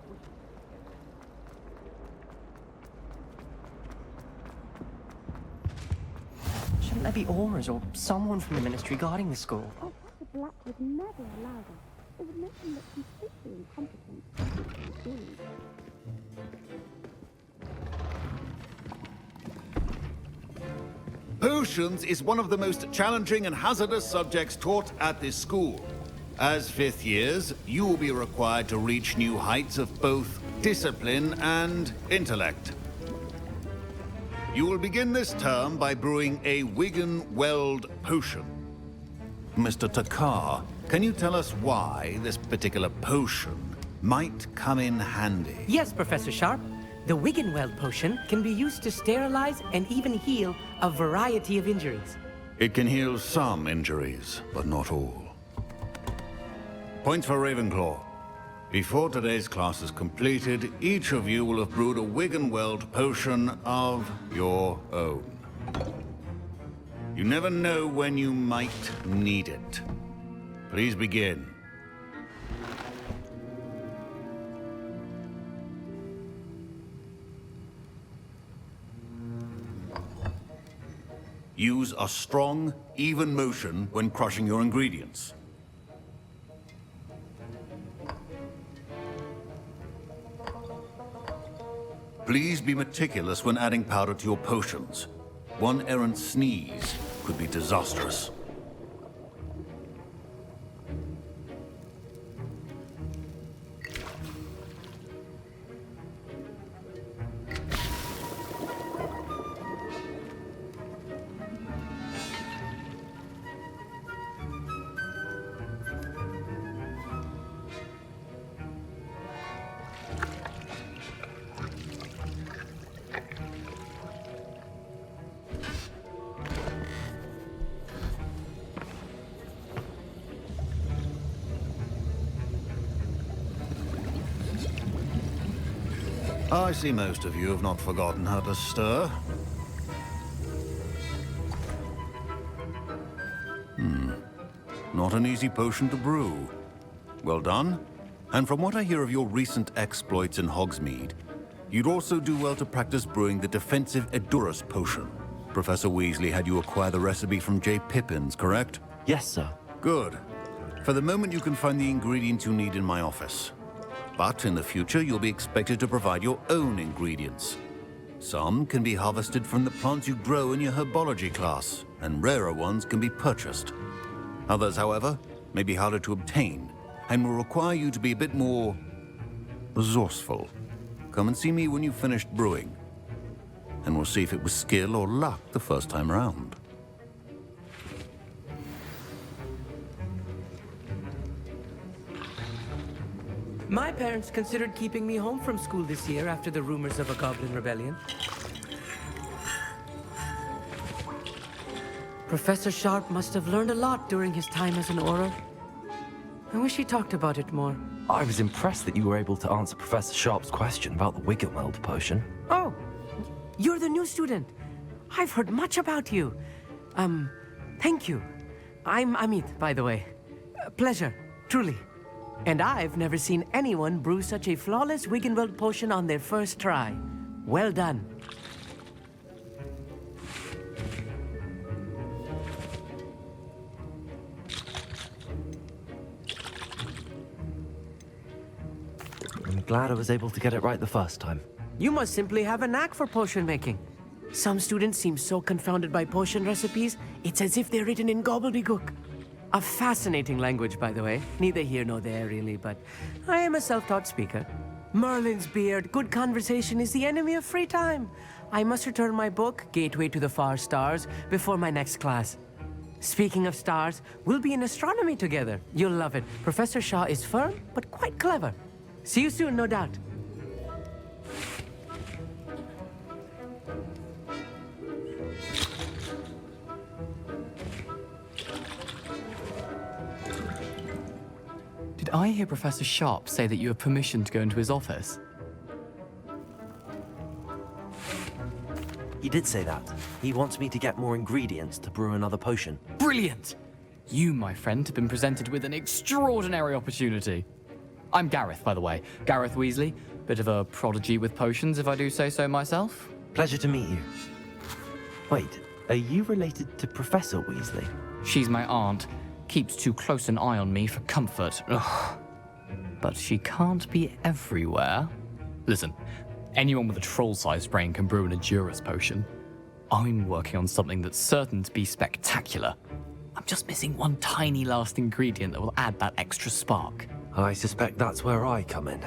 wishes. Shouldn't there be auras or someone from the ministry guarding the school? Oh, Professor Black would never allow that. It would make him look completely incompetent. Potions is one of the most challenging and hazardous subjects taught at this school. As fifth years, you will be required to reach new heights of both discipline and intellect. You will begin this term by brewing a Wigan-Weld potion. Mr. Takar, can you tell us why this particular potion might come in handy? Yes, Professor Sharp. The Wigan-Weld potion can be used to sterilize and even heal a variety of injuries. It can heal some injuries, but not all. Points for Ravenclaw. Before today's class is completed, each of you will have brewed a Wigan-Weld potion of your own. You never know when you might need it. Please begin. Use a strong, even motion when crushing your ingredients. Please be meticulous when adding powder to your potions. One errant sneeze could be disastrous. I see most of you have not forgotten how to stir. Not an easy potion to brew. Well done. And from what I hear of your recent exploits in Hogsmeade, you'd also do well to practice brewing the defensive Edurus potion. Professor Weasley had you acquire the recipe from J. Pippin's, correct? Yes, sir. Good. For the moment, you can find the ingredients you need in my office. But in the future, you'll be expected to provide your own ingredients. Some can be harvested from the plants you grow in your herbology class, and rarer ones can be purchased. Others, however, may be harder to obtain, and will require you to be a bit more resourceful. Come and see me when you've finished brewing. And we'll see if it was skill or luck the first time round. My parents considered keeping me home from school this year after the rumors of a goblin rebellion. Professor Sharp must have learned a lot during his time as an Auror. I wish he talked about it more. I was impressed that you were able to answer Professor Sharp's question about the Wiggenweld potion. Oh, you're the new student. I've heard much about you. Thank you. I'm Amit, by the way. Pleasure, truly. And I've never seen anyone brew such a flawless Wiggenweld potion on their first try. Well done. I'm glad I was able to get it right the first time. You must simply have a knack for potion making. Some students seem so confounded by potion recipes, it's as if they're written in gobbledygook. A fascinating language, by the way. Neither here nor there, really, but I am a self-taught speaker. Merlin's beard, good conversation is the enemy of free time. I must return my book, Gateway to the Far Stars, before my next class. Speaking of stars, we'll be in astronomy together. You'll love it. Professor Shaw is firm, but quite clever. See you soon, no doubt. Did I hear Professor Sharp say that you have permission to go into his office? He did say that. He wants me to get more ingredients to brew another potion. Brilliant! You, my friend, have been presented with an extraordinary opportunity. I'm Gareth, by the way. Gareth Weasley. Bit of a prodigy with potions, if I do say so myself. Pleasure to meet you. Wait, are you related to Professor Weasley? She's my aunt. Keeps too close an eye on me for comfort. Ugh. But she can't be everywhere. Listen, anyone with a troll-sized brain can brew an Adurus potion. I'm working on something that's certain to be spectacular. I'm just missing one tiny last ingredient that will add that extra spark. I suspect that's where I come in.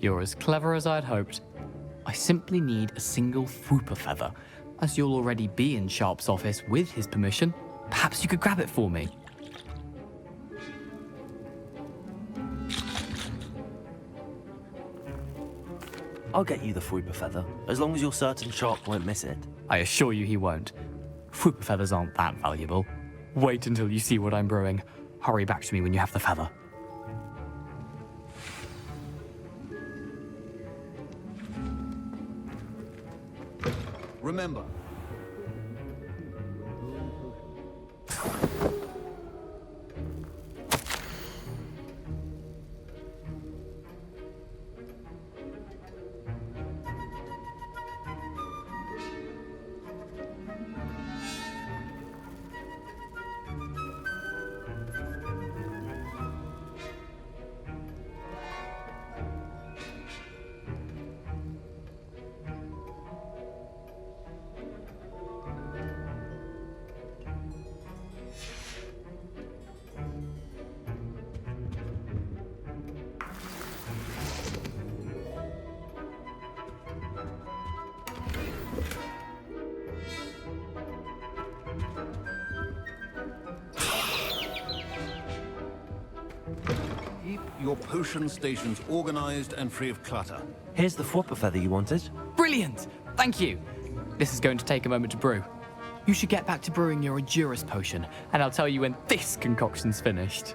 You're as clever as I'd hoped. I simply need a single Fwooper feather. As you'll already be in Sharp's office with his permission, perhaps you could grab it for me. I'll get you the Fwooper feather, as long as you're certain Sharp won't miss it. I assure you he won't. Fwooper feathers aren't that valuable. Wait until you see what I'm brewing. Hurry back to me when you have the feather. Remember, keep your potion stations organized and free of clutter. Here's the Fwooper feather you wanted. Brilliant! Thank you. This is going to take a moment to brew. You should get back to brewing your Adurus potion, and I'll tell you when this concoction's finished.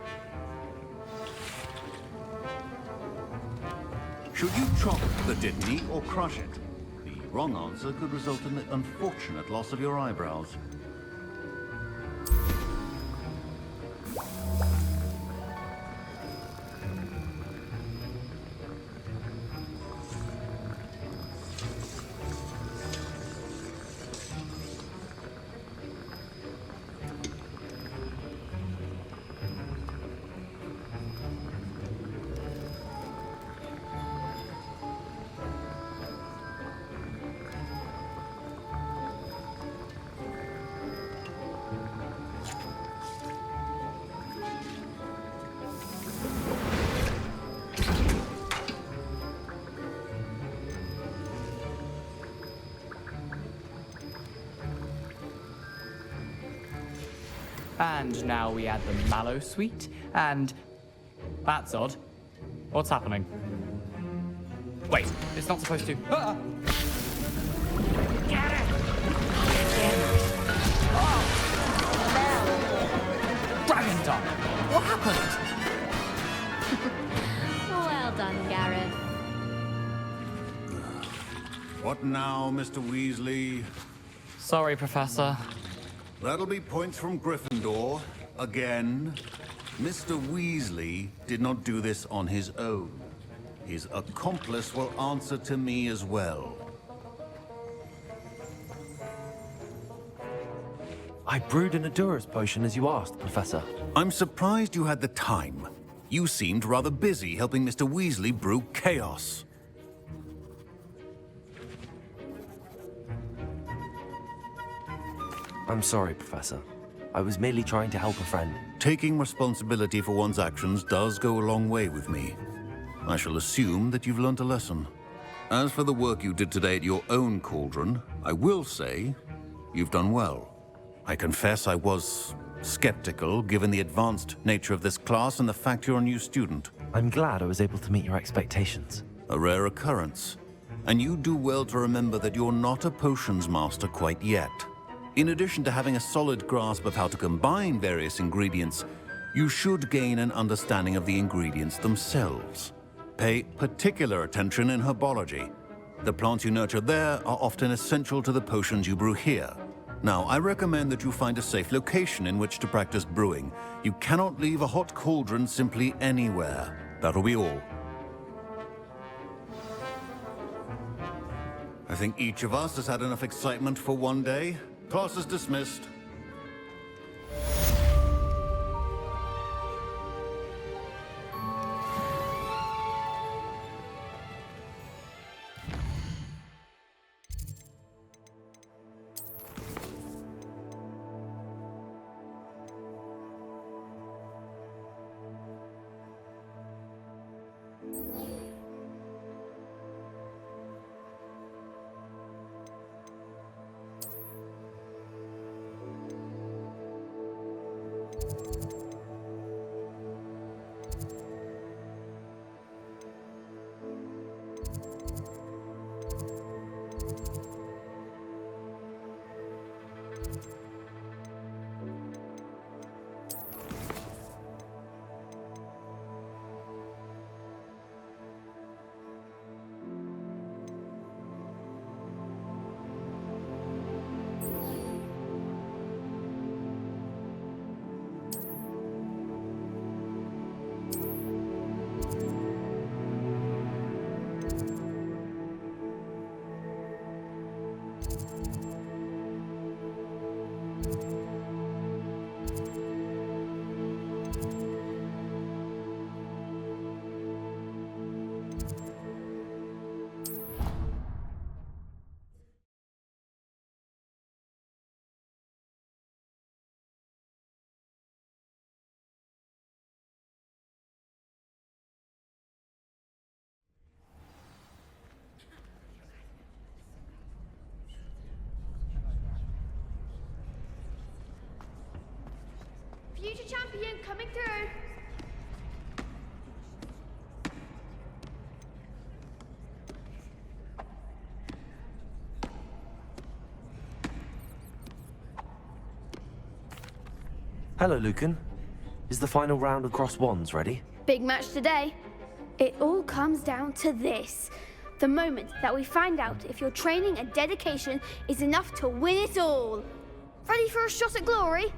Should you chop the Dittany or crush it? The wrong answer could result in the unfortunate loss of your eyebrows. And now we add the mallow sweet, and... That's odd. What's happening? Wait, it's not supposed to... Ah! Get it! Dragon Tongue! What happened? Well done, Gareth. What now, Mr. Weasley? Sorry, Professor. That'll be points from Gryffindor. Again. Mr. Weasley did not do this on his own. His accomplice will answer to me as well. I brewed an Adura's potion as you asked, Professor. I'm surprised you had the time. You seemed rather busy helping Mr. Weasley brew chaos. I'm sorry, Professor. I was merely trying to help a friend. Taking responsibility for one's actions does go a long way with me. I shall assume that you've learnt a lesson. As for the work you did today at your own cauldron, I will say you've done well. I confess I was skeptical, given the advanced nature of this class and the fact you're a new student. I'm glad I was able to meet your expectations. A rare occurrence. And you do well to remember that you're not a potions master quite yet. In addition to having a solid grasp of how to combine various ingredients, you should gain an understanding of the ingredients themselves. Pay particular attention in herbology. The plants you nurture there are often essential to the potions you brew here. Now, I recommend that you find a safe location in which to practice brewing. You cannot leave a hot cauldron simply anywhere. That'll be all. I think each of us has had enough excitement for one day. Class is dismissed. Future champion coming through. Hello, Lucan. Is the final round of cross wands ready? Big match today. It all comes down to this. The moment that we find out if your training and dedication is enough to win it all. Ready for a shot at glory?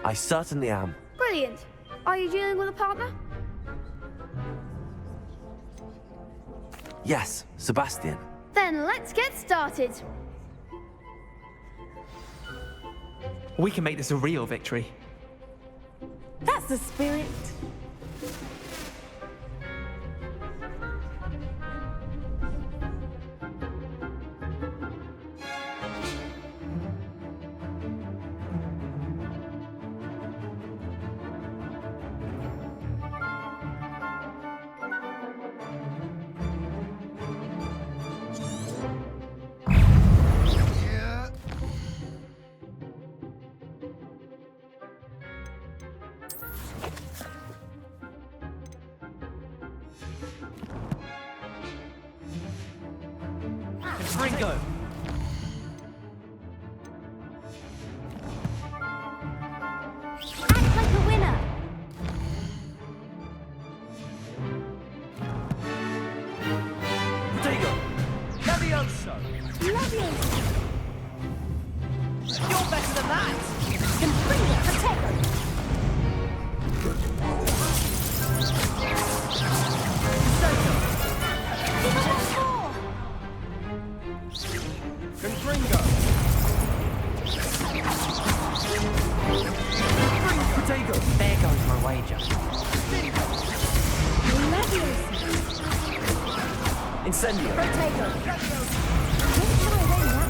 I certainly am. Brilliant. Are you dealing with a partner? Yes, Sebastian. Then let's get started. We can make this a real victory. That's the spirit. Ringo! Act like a winner. Potato! Levioso! Levioso! You're better than that! Confringo! Potato! Confringo! Potato! There goes my wager. Levioso! Incendio! Potato! Let's try again now.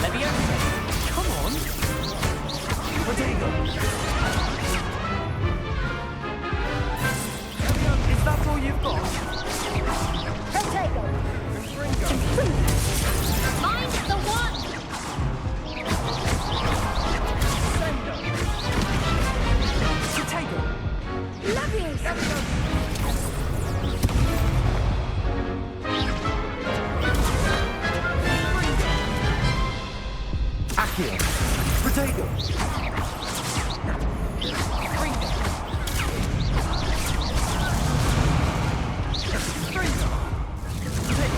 Levioso! Come on! Potato! Is that all you've got? Potato! Confringo! Mind the one! Potato! Levioso! Accio! Potato! Ringo! Ringo! Potato!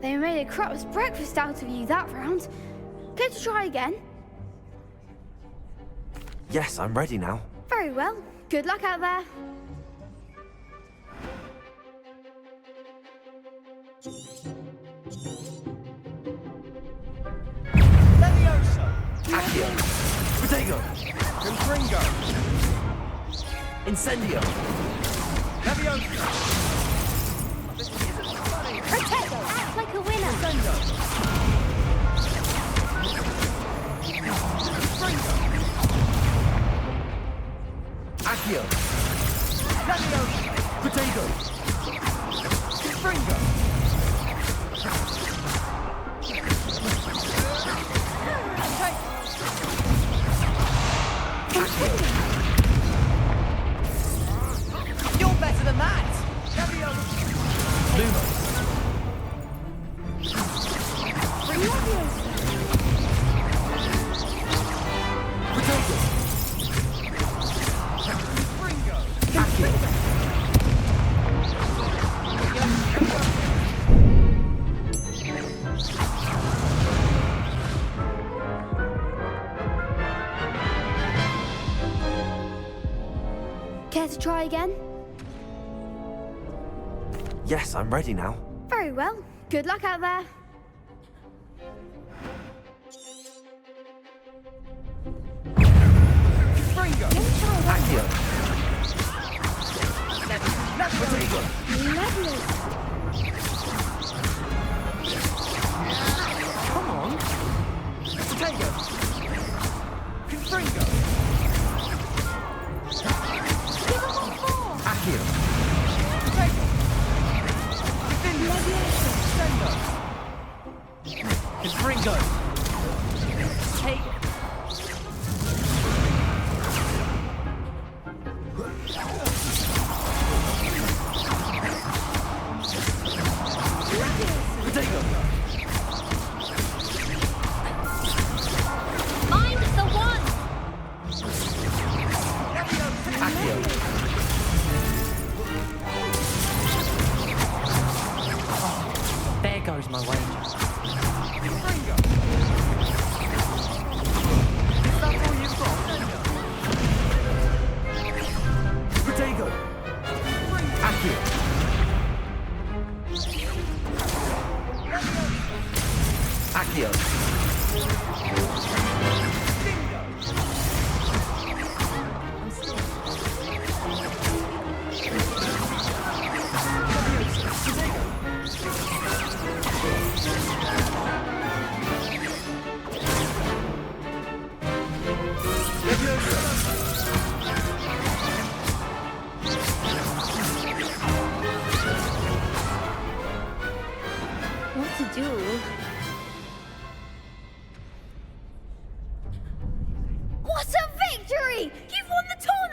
They made a crap's breakfast out of you that round. Care to try again? Yes, I'm ready now. Very well. Good luck out there. Levioso! Accio! Potato! Confringo! Incendio! Levioso! Potato! Act like a winner! Incendio! Confringo! Accio! Levioso! Potato! Confringo! You're better than that! Lumos! Potato! Ringo! Accio! Care to try again? Yes, I'm ready now. Very well. Good luck out there. Ringo! Accio! Potato! Lovely. Come on! Potato! Confringo! Accio! Potato! Sendo! Confringo! Take! Potato! Mind the one!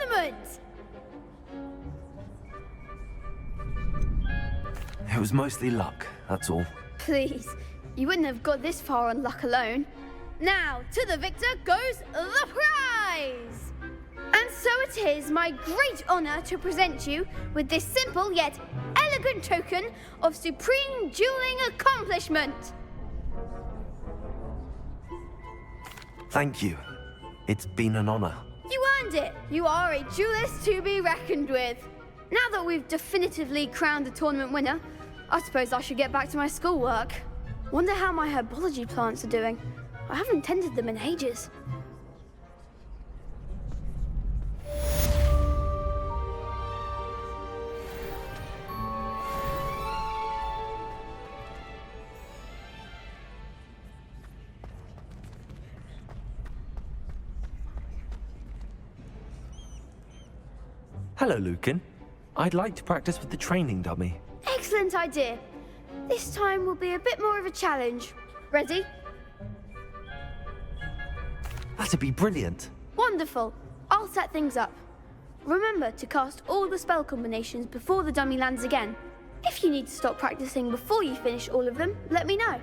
tournament! It was mostly luck, that's all. Please, you wouldn't have got this far on luck alone. Now, to the victor goes the prize! And so it is my great honor to present you with this simple yet elegant token of supreme dueling accomplishment. Thank you. It's been an honor. You earned it. You are a duelist to be reckoned with. Now that we've definitively crowned the tournament winner, I suppose I should get back to my schoolwork. Wonder how my herbology plants are doing. I haven't tended them in ages. Hello, Lucan. I'd like to practice with the training dummy. Excellent idea. This time will be a bit more of a challenge. Ready? That'd be brilliant. Wonderful. I'll set things up. Remember to cast all the spell combinations before the dummy lands again. If you need to stop practicing before you finish all of them, let me know.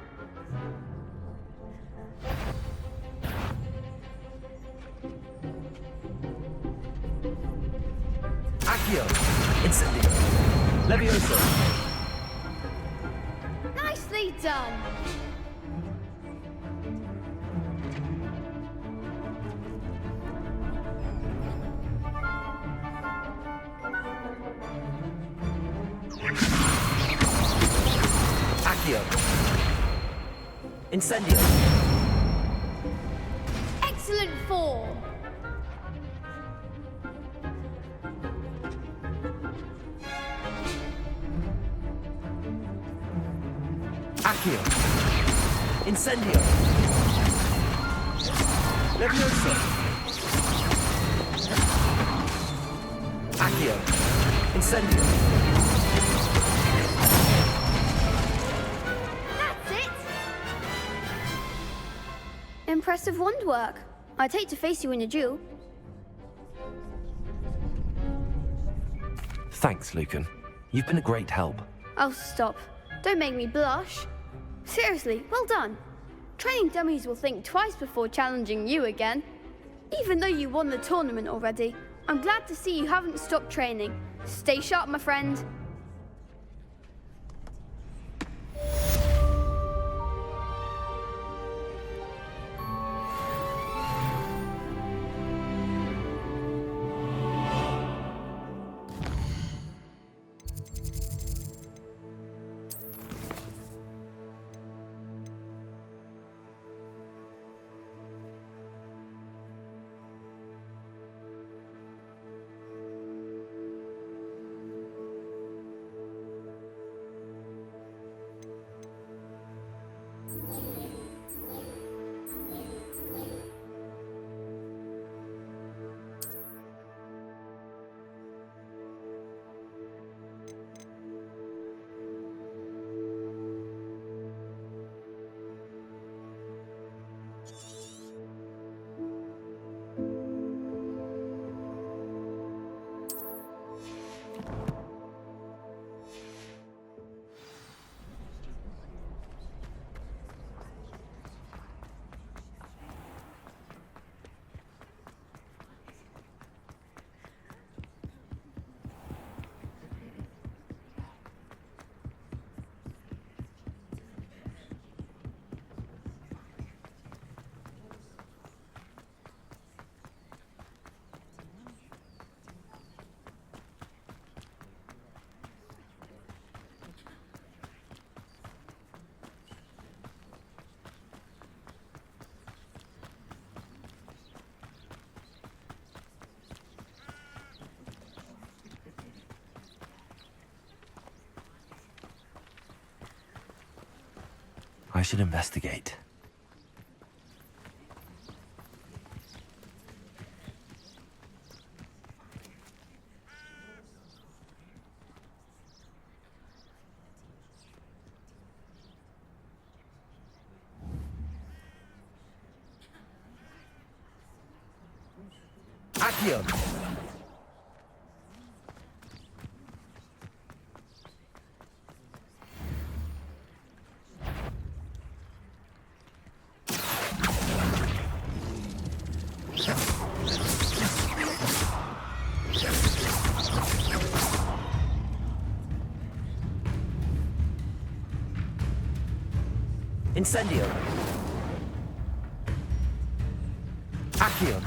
Accio! Incendio! Levioso! Nicely done! Accio! Incendio! Excellent form! Accio! Incendio! Levioso! Accio! Incendio! That's it! Impressive wand work. I'd hate to face you in a duel. Thanks, Lucan. You've been a great help. Oh, stop. Don't make me blush. Seriously, well done. Training dummies will think twice before challenging you again. Even though you won the tournament already, I'm glad to see you haven't stopped training. Stay sharp, my friend. I should investigate. Accio! Incendio. Accio.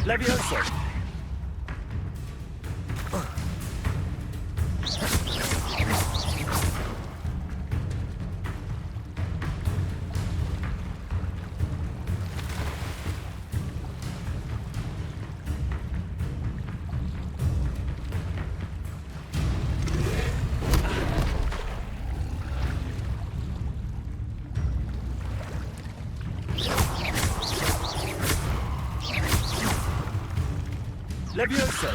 Levioso. Levioso.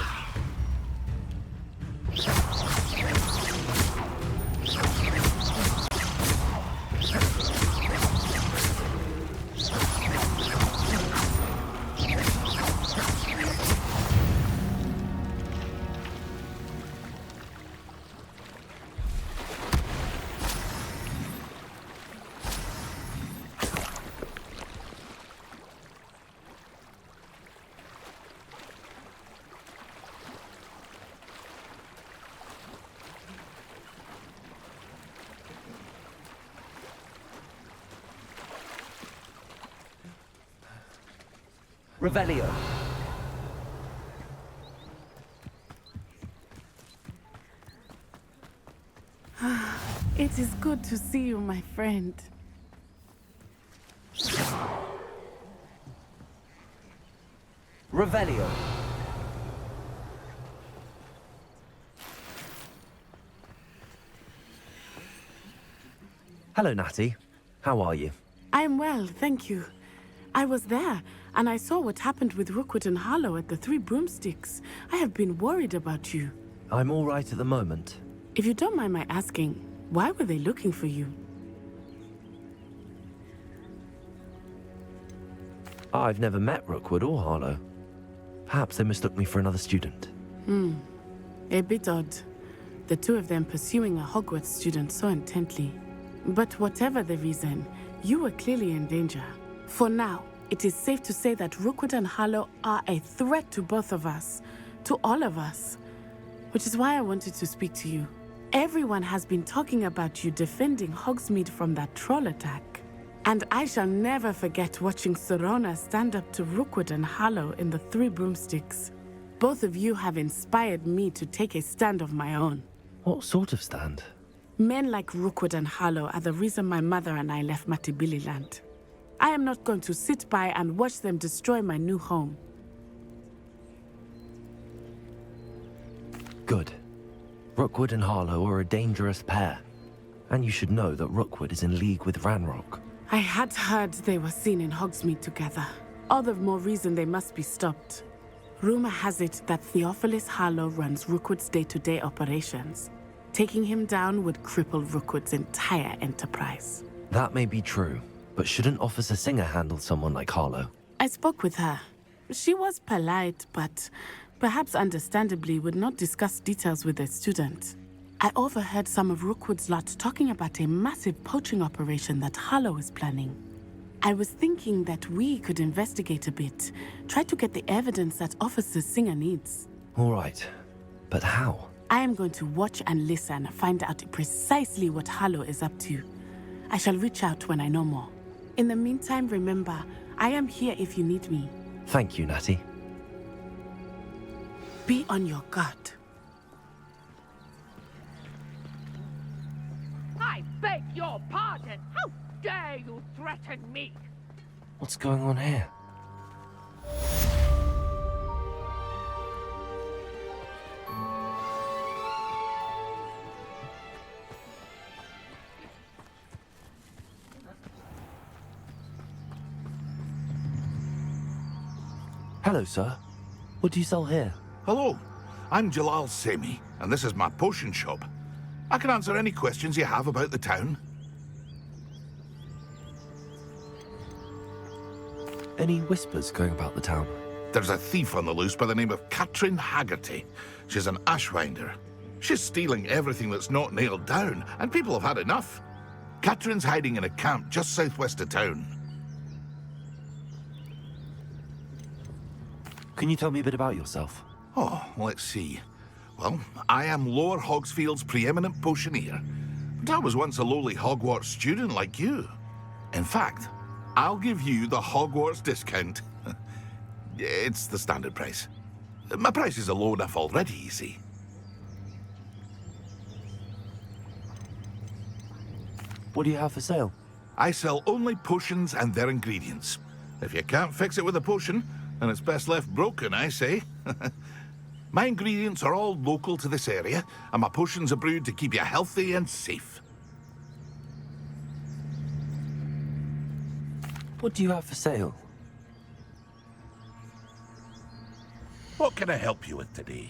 Revelio. It is good to see you, my friend. Revelio. Hello, Natty. How are you? I'm well, thank you. I was there, and I saw what happened with Rookwood and Harlow at the Three Broomsticks. I have been worried about you. I'm all right at the moment. If you don't mind my asking, why were they looking for you? I've never met Rookwood or Harlow. Perhaps they mistook me for another student. A bit odd. The two of them pursuing a Hogwarts student so intently. But whatever the reason, you were clearly in danger. For now, it is safe to say that Rookwood and Harlow are a threat to both of us, to all of us. Which is why I wanted to speak to you. Everyone has been talking about you defending Hogsmeade from that troll attack. And I shall never forget watching Serona stand up to Rookwood and Harlow in the Three Broomsticks. Both of you have inspired me to take a stand of my own. What sort of stand? Men like Rookwood and Harlow are the reason my mother and I left Matibili-land. I am not going to sit by and watch them destroy my new home. Good. Rookwood and Harlow are a dangerous pair. And you should know that Rookwood is in league with Ranrock. I had heard they were seen in Hogsmeade together. All the more reason they must be stopped. Rumor has it that Theophilus Harlow runs Rookwood's day-to-day operations. Taking him down would cripple Rookwood's entire enterprise. That may be true, but shouldn't Officer Singer handle someone like Harlow? I spoke with her. She was polite, but perhaps understandably would not discuss details with a student. I overheard some of Rookwood's lot talking about a massive poaching operation that Harlow is planning. I was thinking that we could investigate a bit, try to get the evidence that Officer Singer needs. All right, but how? I am going to watch and listen, find out precisely what Harlow is up to. I shall reach out when I know more. In the meantime, remember, I am here if you need me. Thank you, Natty. Be on your guard. I beg your pardon. How dare you threaten me? What's going on here? Hello, sir. What do you sell here? Hello, I'm Jalal Semi, and this is my potion shop. I can answer any questions you have about the town. Any whispers going about the town? There's a thief on the loose by the name of Katrin Haggerty. She's an ashwinder. She's stealing everything that's not nailed down, and people have had enough. Katrin's hiding in a camp just southwest of town. Can you tell me a bit about yourself? Oh, let's see. Well, I am Lower Hogsfield's preeminent potioneer. But I was once a lowly Hogwarts student like you. In fact, I'll give you the Hogwarts discount. It's the standard price. My prices are low enough already, you see. What do you have for sale? I sell only potions and their ingredients. If you can't fix it with a potion, then it's best left broken, I say. My ingredients are all local to this area, and my potions are brewed to keep you healthy and safe. What do you have for sale? What can I help you with today?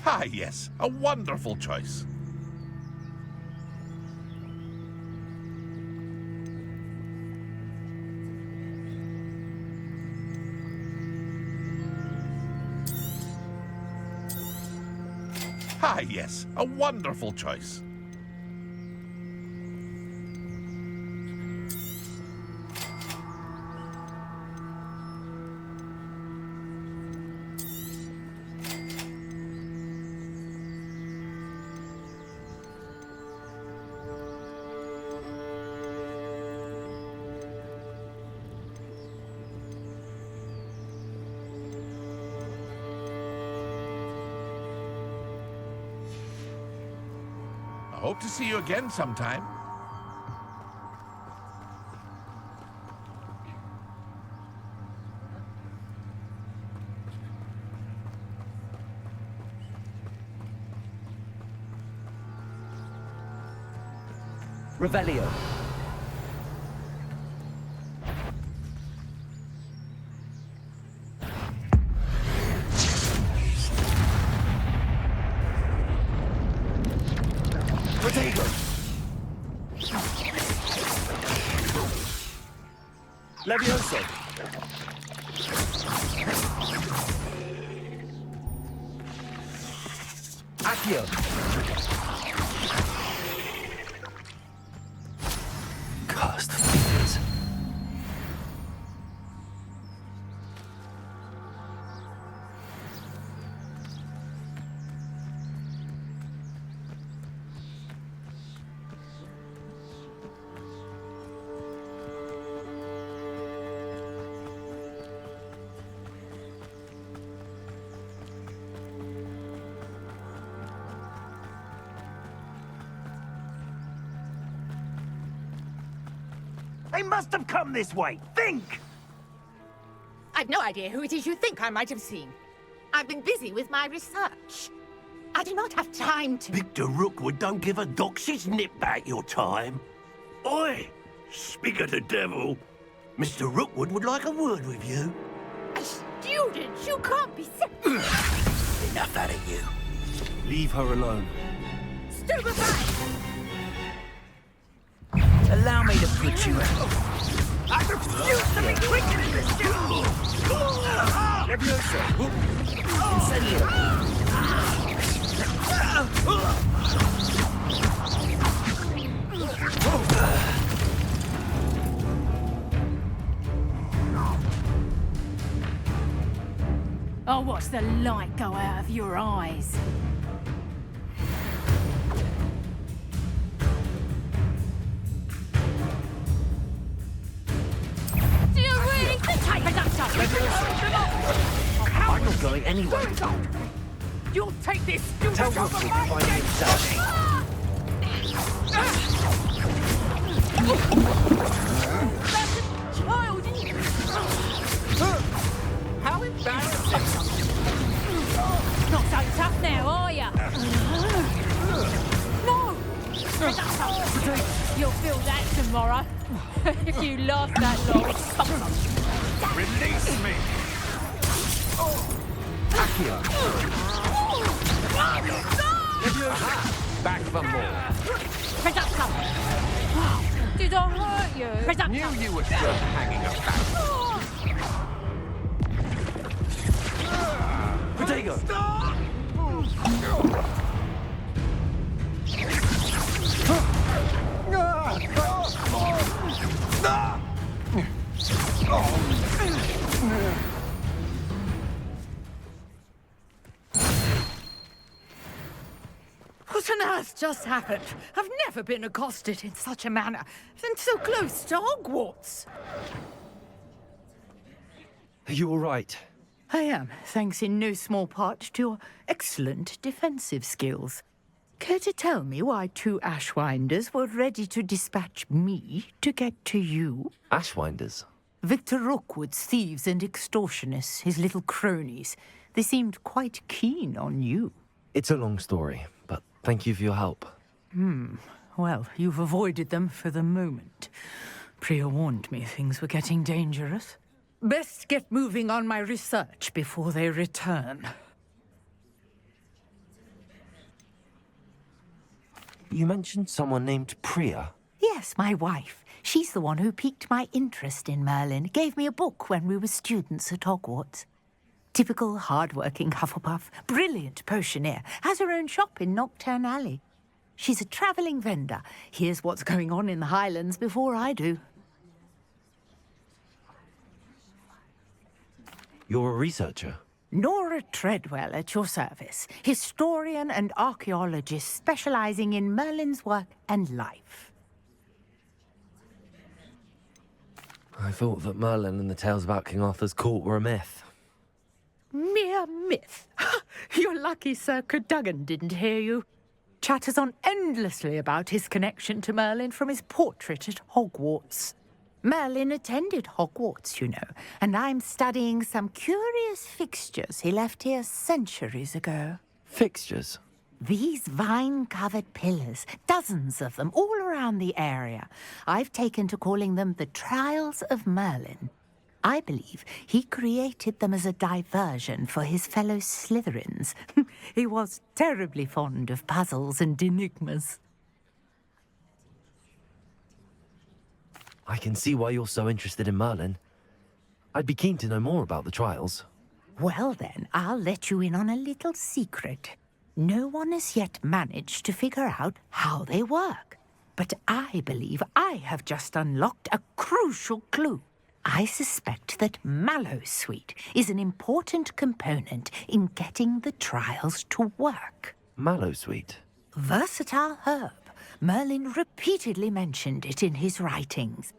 Ah, yes, a wonderful choice. Ah, yes, a wonderful choice. I hope to see you again sometime. Revelio. Protego. Levioso. Accio. Cursed fingers. They must have come this way. Think! I've no idea who it is you think I might have seen. I've been busy with my research. I do not have time to... Victor Rookwood don't give a doxy's nip back your time. Oi! Speak of the devil. Mr. Rookwood would like a word with you. A student? You can't be serious. Enough out of you. Leave her alone. Stupefy! Allow me to put you out. I refuse to be quicker in this game! Levioso. Incendio. I'll watch the light go out of your eyes. Do you really take it up, I'm not going anywhere. You'll take this stupid Tell job Rookwood of to mine! find himself. That's a child! How embarrassing! Not so tough now, are ya? No! You'll feel that tomorrow. If you last that long. Release me! Back for more. Did I hurt you? Knew you were just hanging about. Protego! What on earth just happened? I've never been accosted in such a manner, and so close to Hogwarts. Are you all right? I am, thanks in no small part to your excellent defensive skills. Care to tell me why 2 Ashwinders were ready to dispatch me to get to you? Ashwinders? Victor Rookwood's thieves and extortionists, his little cronies. They seemed quite keen on you. It's a long story, but thank you for your help. Well, you've avoided them for the moment. Priya warned me things were getting dangerous. Best get moving on my research before they return. You mentioned someone named Priya. Yes, my wife. She's the one who piqued my interest in Merlin. Gave me a book when we were students at Hogwarts. Typical hard-working Hufflepuff, brilliant potioneer, has her own shop in Knockturn Alley. She's a travelling vendor. Hears what's going on in the Highlands before I do. You're a researcher? Nora Treadwell at your service, historian and archaeologist specialising in Merlin's work and life. I thought that Merlin and the tales about King Arthur's court were a myth. Mere myth. You're lucky Sir Cadogan didn't hear you. Chatters on endlessly about his connection to Merlin from his portrait at Hogwarts. Merlin attended Hogwarts, you know, and I'm studying some curious fixtures he left here centuries ago. Fixtures? These vine-covered pillars, dozens of them, all around the area. I've taken to calling them the Trials of Merlin. I believe he created them as a diversion for his fellow Slytherins. He was terribly fond of puzzles and enigmas. I can see why you're so interested in Merlin. I'd be keen to know more about the trials. Well then, I'll let you in on a little secret. No one has yet managed to figure out how they work. But I believe I have just unlocked a crucial clue. I suspect that Mallowsweet is an important component in getting the trials to work. Mallowsweet? Versatile herb. Merlin repeatedly mentioned it in his writings.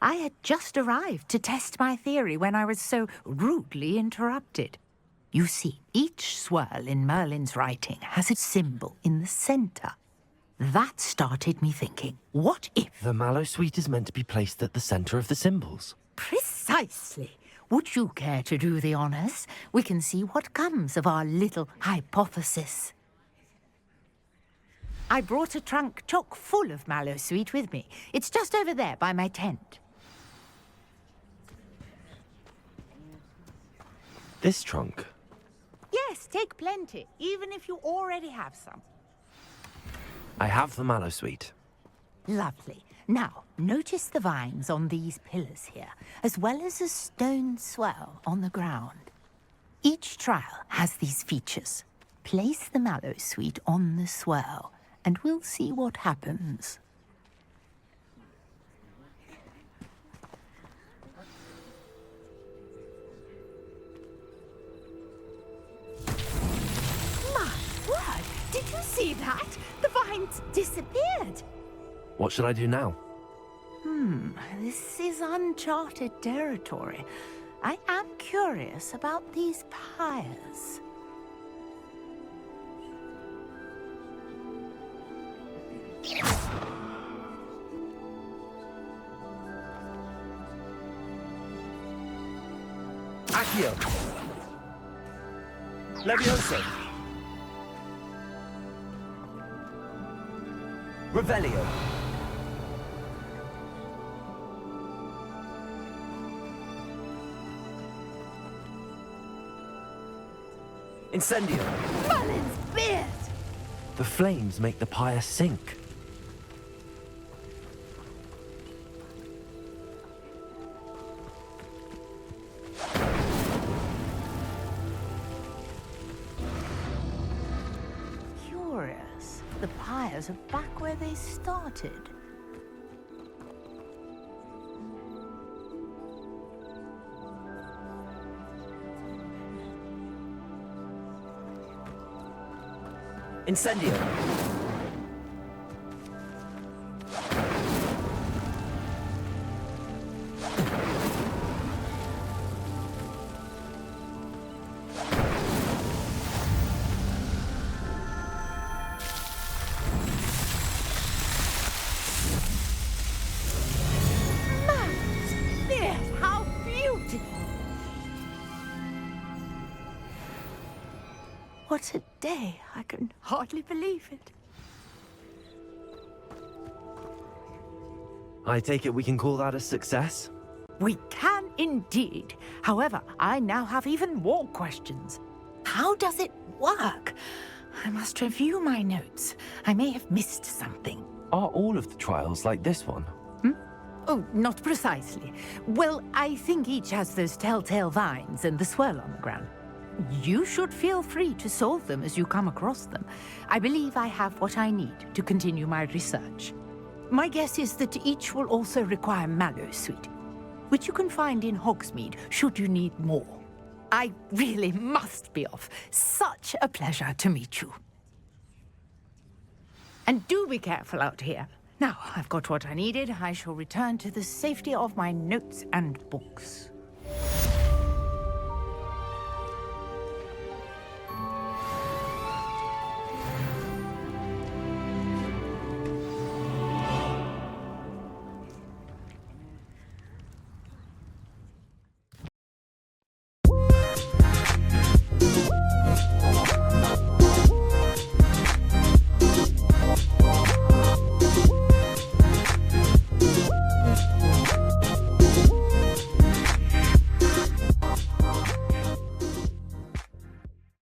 I had just arrived to test my theory when I was so rudely interrupted. You see, each swirl in Merlin's writing has a symbol in the centre. That started me thinking, what if... The Mallowsweet is meant to be placed at the centre of the symbols. Precisely. Would you care to do the honours? We can see what comes of our little hypothesis. I brought a trunk chock full of Mallowsweet with me. It's just over there by my tent. This trunk? Yes, take plenty, even if you already have some. I have the Mallowsweet. Lovely. Now, notice the vines on these pillars here, as well as a stone swell on the ground. Each trial has these features. Place the Mallowsweet on the swell, and we'll see what happens. See that? The vines disappeared. What should I do now? This is uncharted territory. I am curious about these pyres. Accio! Levioso! Revelio! Incendio! Merlin's beard! The flames make the pyre sink. Curious. The pyres are back where they started. Incendio! Yes, how beautiful! What a day. I can hardly believe it. I take it we can call that a success? We can indeed. However, I now have even more questions. How does it work? I must review my notes. I may have missed something. Are all of the trials like this one? Oh, not precisely. Well, I think each has those telltale vines and the swirl on the ground. You should feel free to solve them as you come across them. I believe I have what I need to continue my research. My guess is that each will also require mallow sweet, which you can find in Hogsmeade should you need more. I really must be off. Such a pleasure to meet you. And do be careful out here. Now, I've got what I needed. I shall return to the safety of my notes and books.